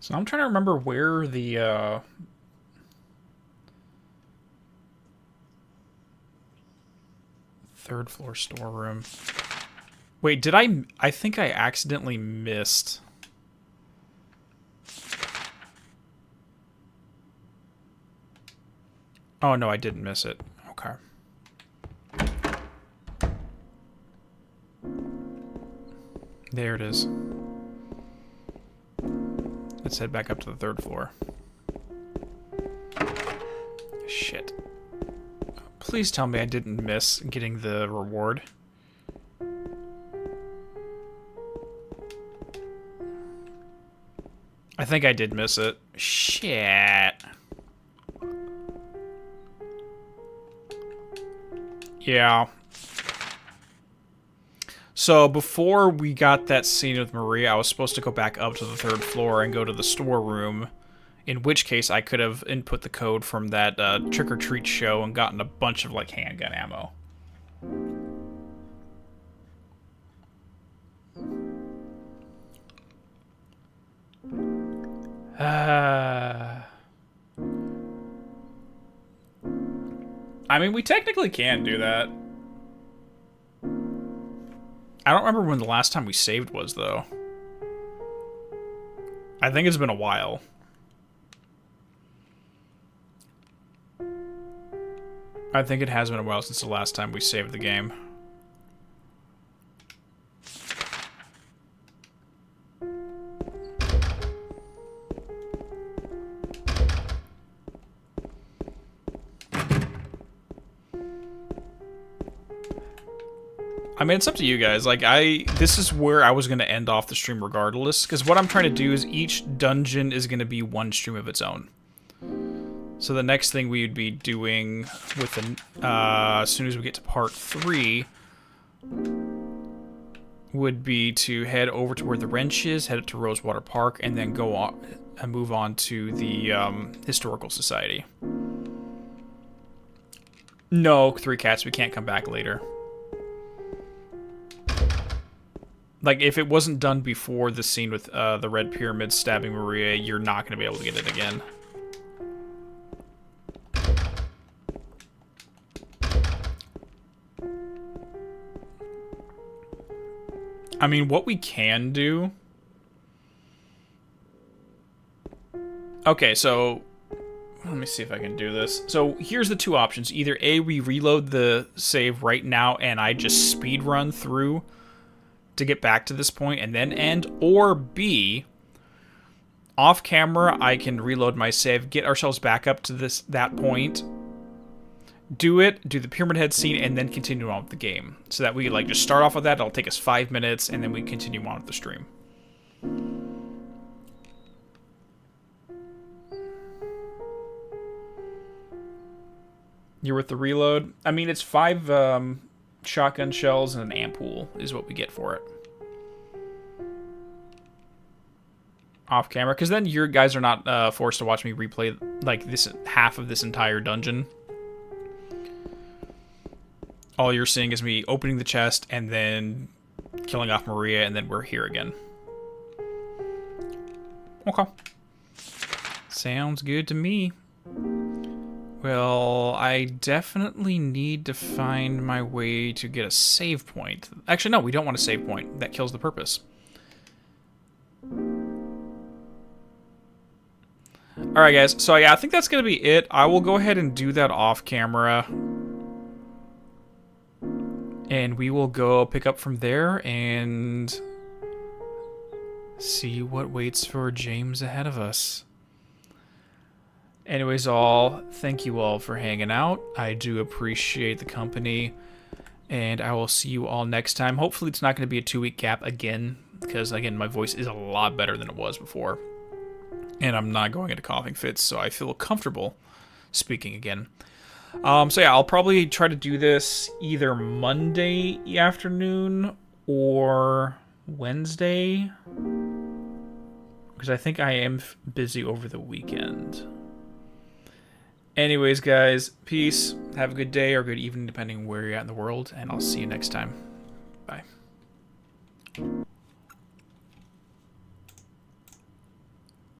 So I'm trying to remember where the third floor storeroom. Wait, did I think I accidentally missed. Oh no, I didn't miss it. Okay. There it is. Let's head back up to the third floor. Shit. Please tell me I didn't miss getting the reward. I think I did miss it. Shit. Yeah. So before we got that scene with Maria, I was supposed to go back up to the third floor and go to the storeroom, in which case I could have input the code from that trick-or-treat show and gotten a bunch of, like, handgun ammo. I mean, we technically can do that. I don't remember when the last time we saved was, though. I think it's been a while. I think it has been a while since the last time we saved the game. I mean, it's up to you guys. Like, this is where I was going to end off the stream regardless, because what I'm trying to do is each dungeon is going to be one stream of its own. So the next thing we would be doing with as soon as we get to part 3 would be to head over to where the wrench is, head up to Rosewater Park, and then go on and move on to the Historical Society. No, 3 Cats, we can't come back later. Like, if it wasn't done before the scene with the Red Pyramid stabbing Maria, you're not going to be able to get it again. I mean, what we can do... Okay, so... Let me see if I can do this. So here's the two options. Either A, we reload the save right now and I just speed run through to get back to this point and then end. Or B, off camera, I can reload my save, get ourselves back up to that point, do the Pyramid Head scene, and then continue on with the game. So that we like just start off with that, it'll take us 5 minutes, and then we continue on with the stream. You're with the reload? I mean, it's 5 shotgun shells and an ampoule is what we get for it. Off camera, because then your guys are not forced to watch me replay like this half of this entire dungeon. All you're seeing is me opening the chest and then killing off Maria, and then we're here again. Okay. Sounds good to me. Well, I definitely need to find my way to get a save point. Actually, no, we don't want a save point. That kills the purpose. Alright, guys. So, yeah, I think that's going to be it. I will go ahead and do that off camera. And we will go pick up from there and see what waits for James ahead of us. Anyways, thank you all for hanging out. I do appreciate the company, and I will see you all next time. Hopefully it's not going to be a 2-week gap again, because, again, my voice is a lot better than it was before. And I'm not going into coughing fits, so I feel comfortable speaking again. So yeah, I'll probably try to do this either Monday afternoon or Wednesday, because I think I am busy over the weekend. Anyways, guys, peace. Have a good day or good evening, depending where you're at in the world, and I'll see you next time. Bye.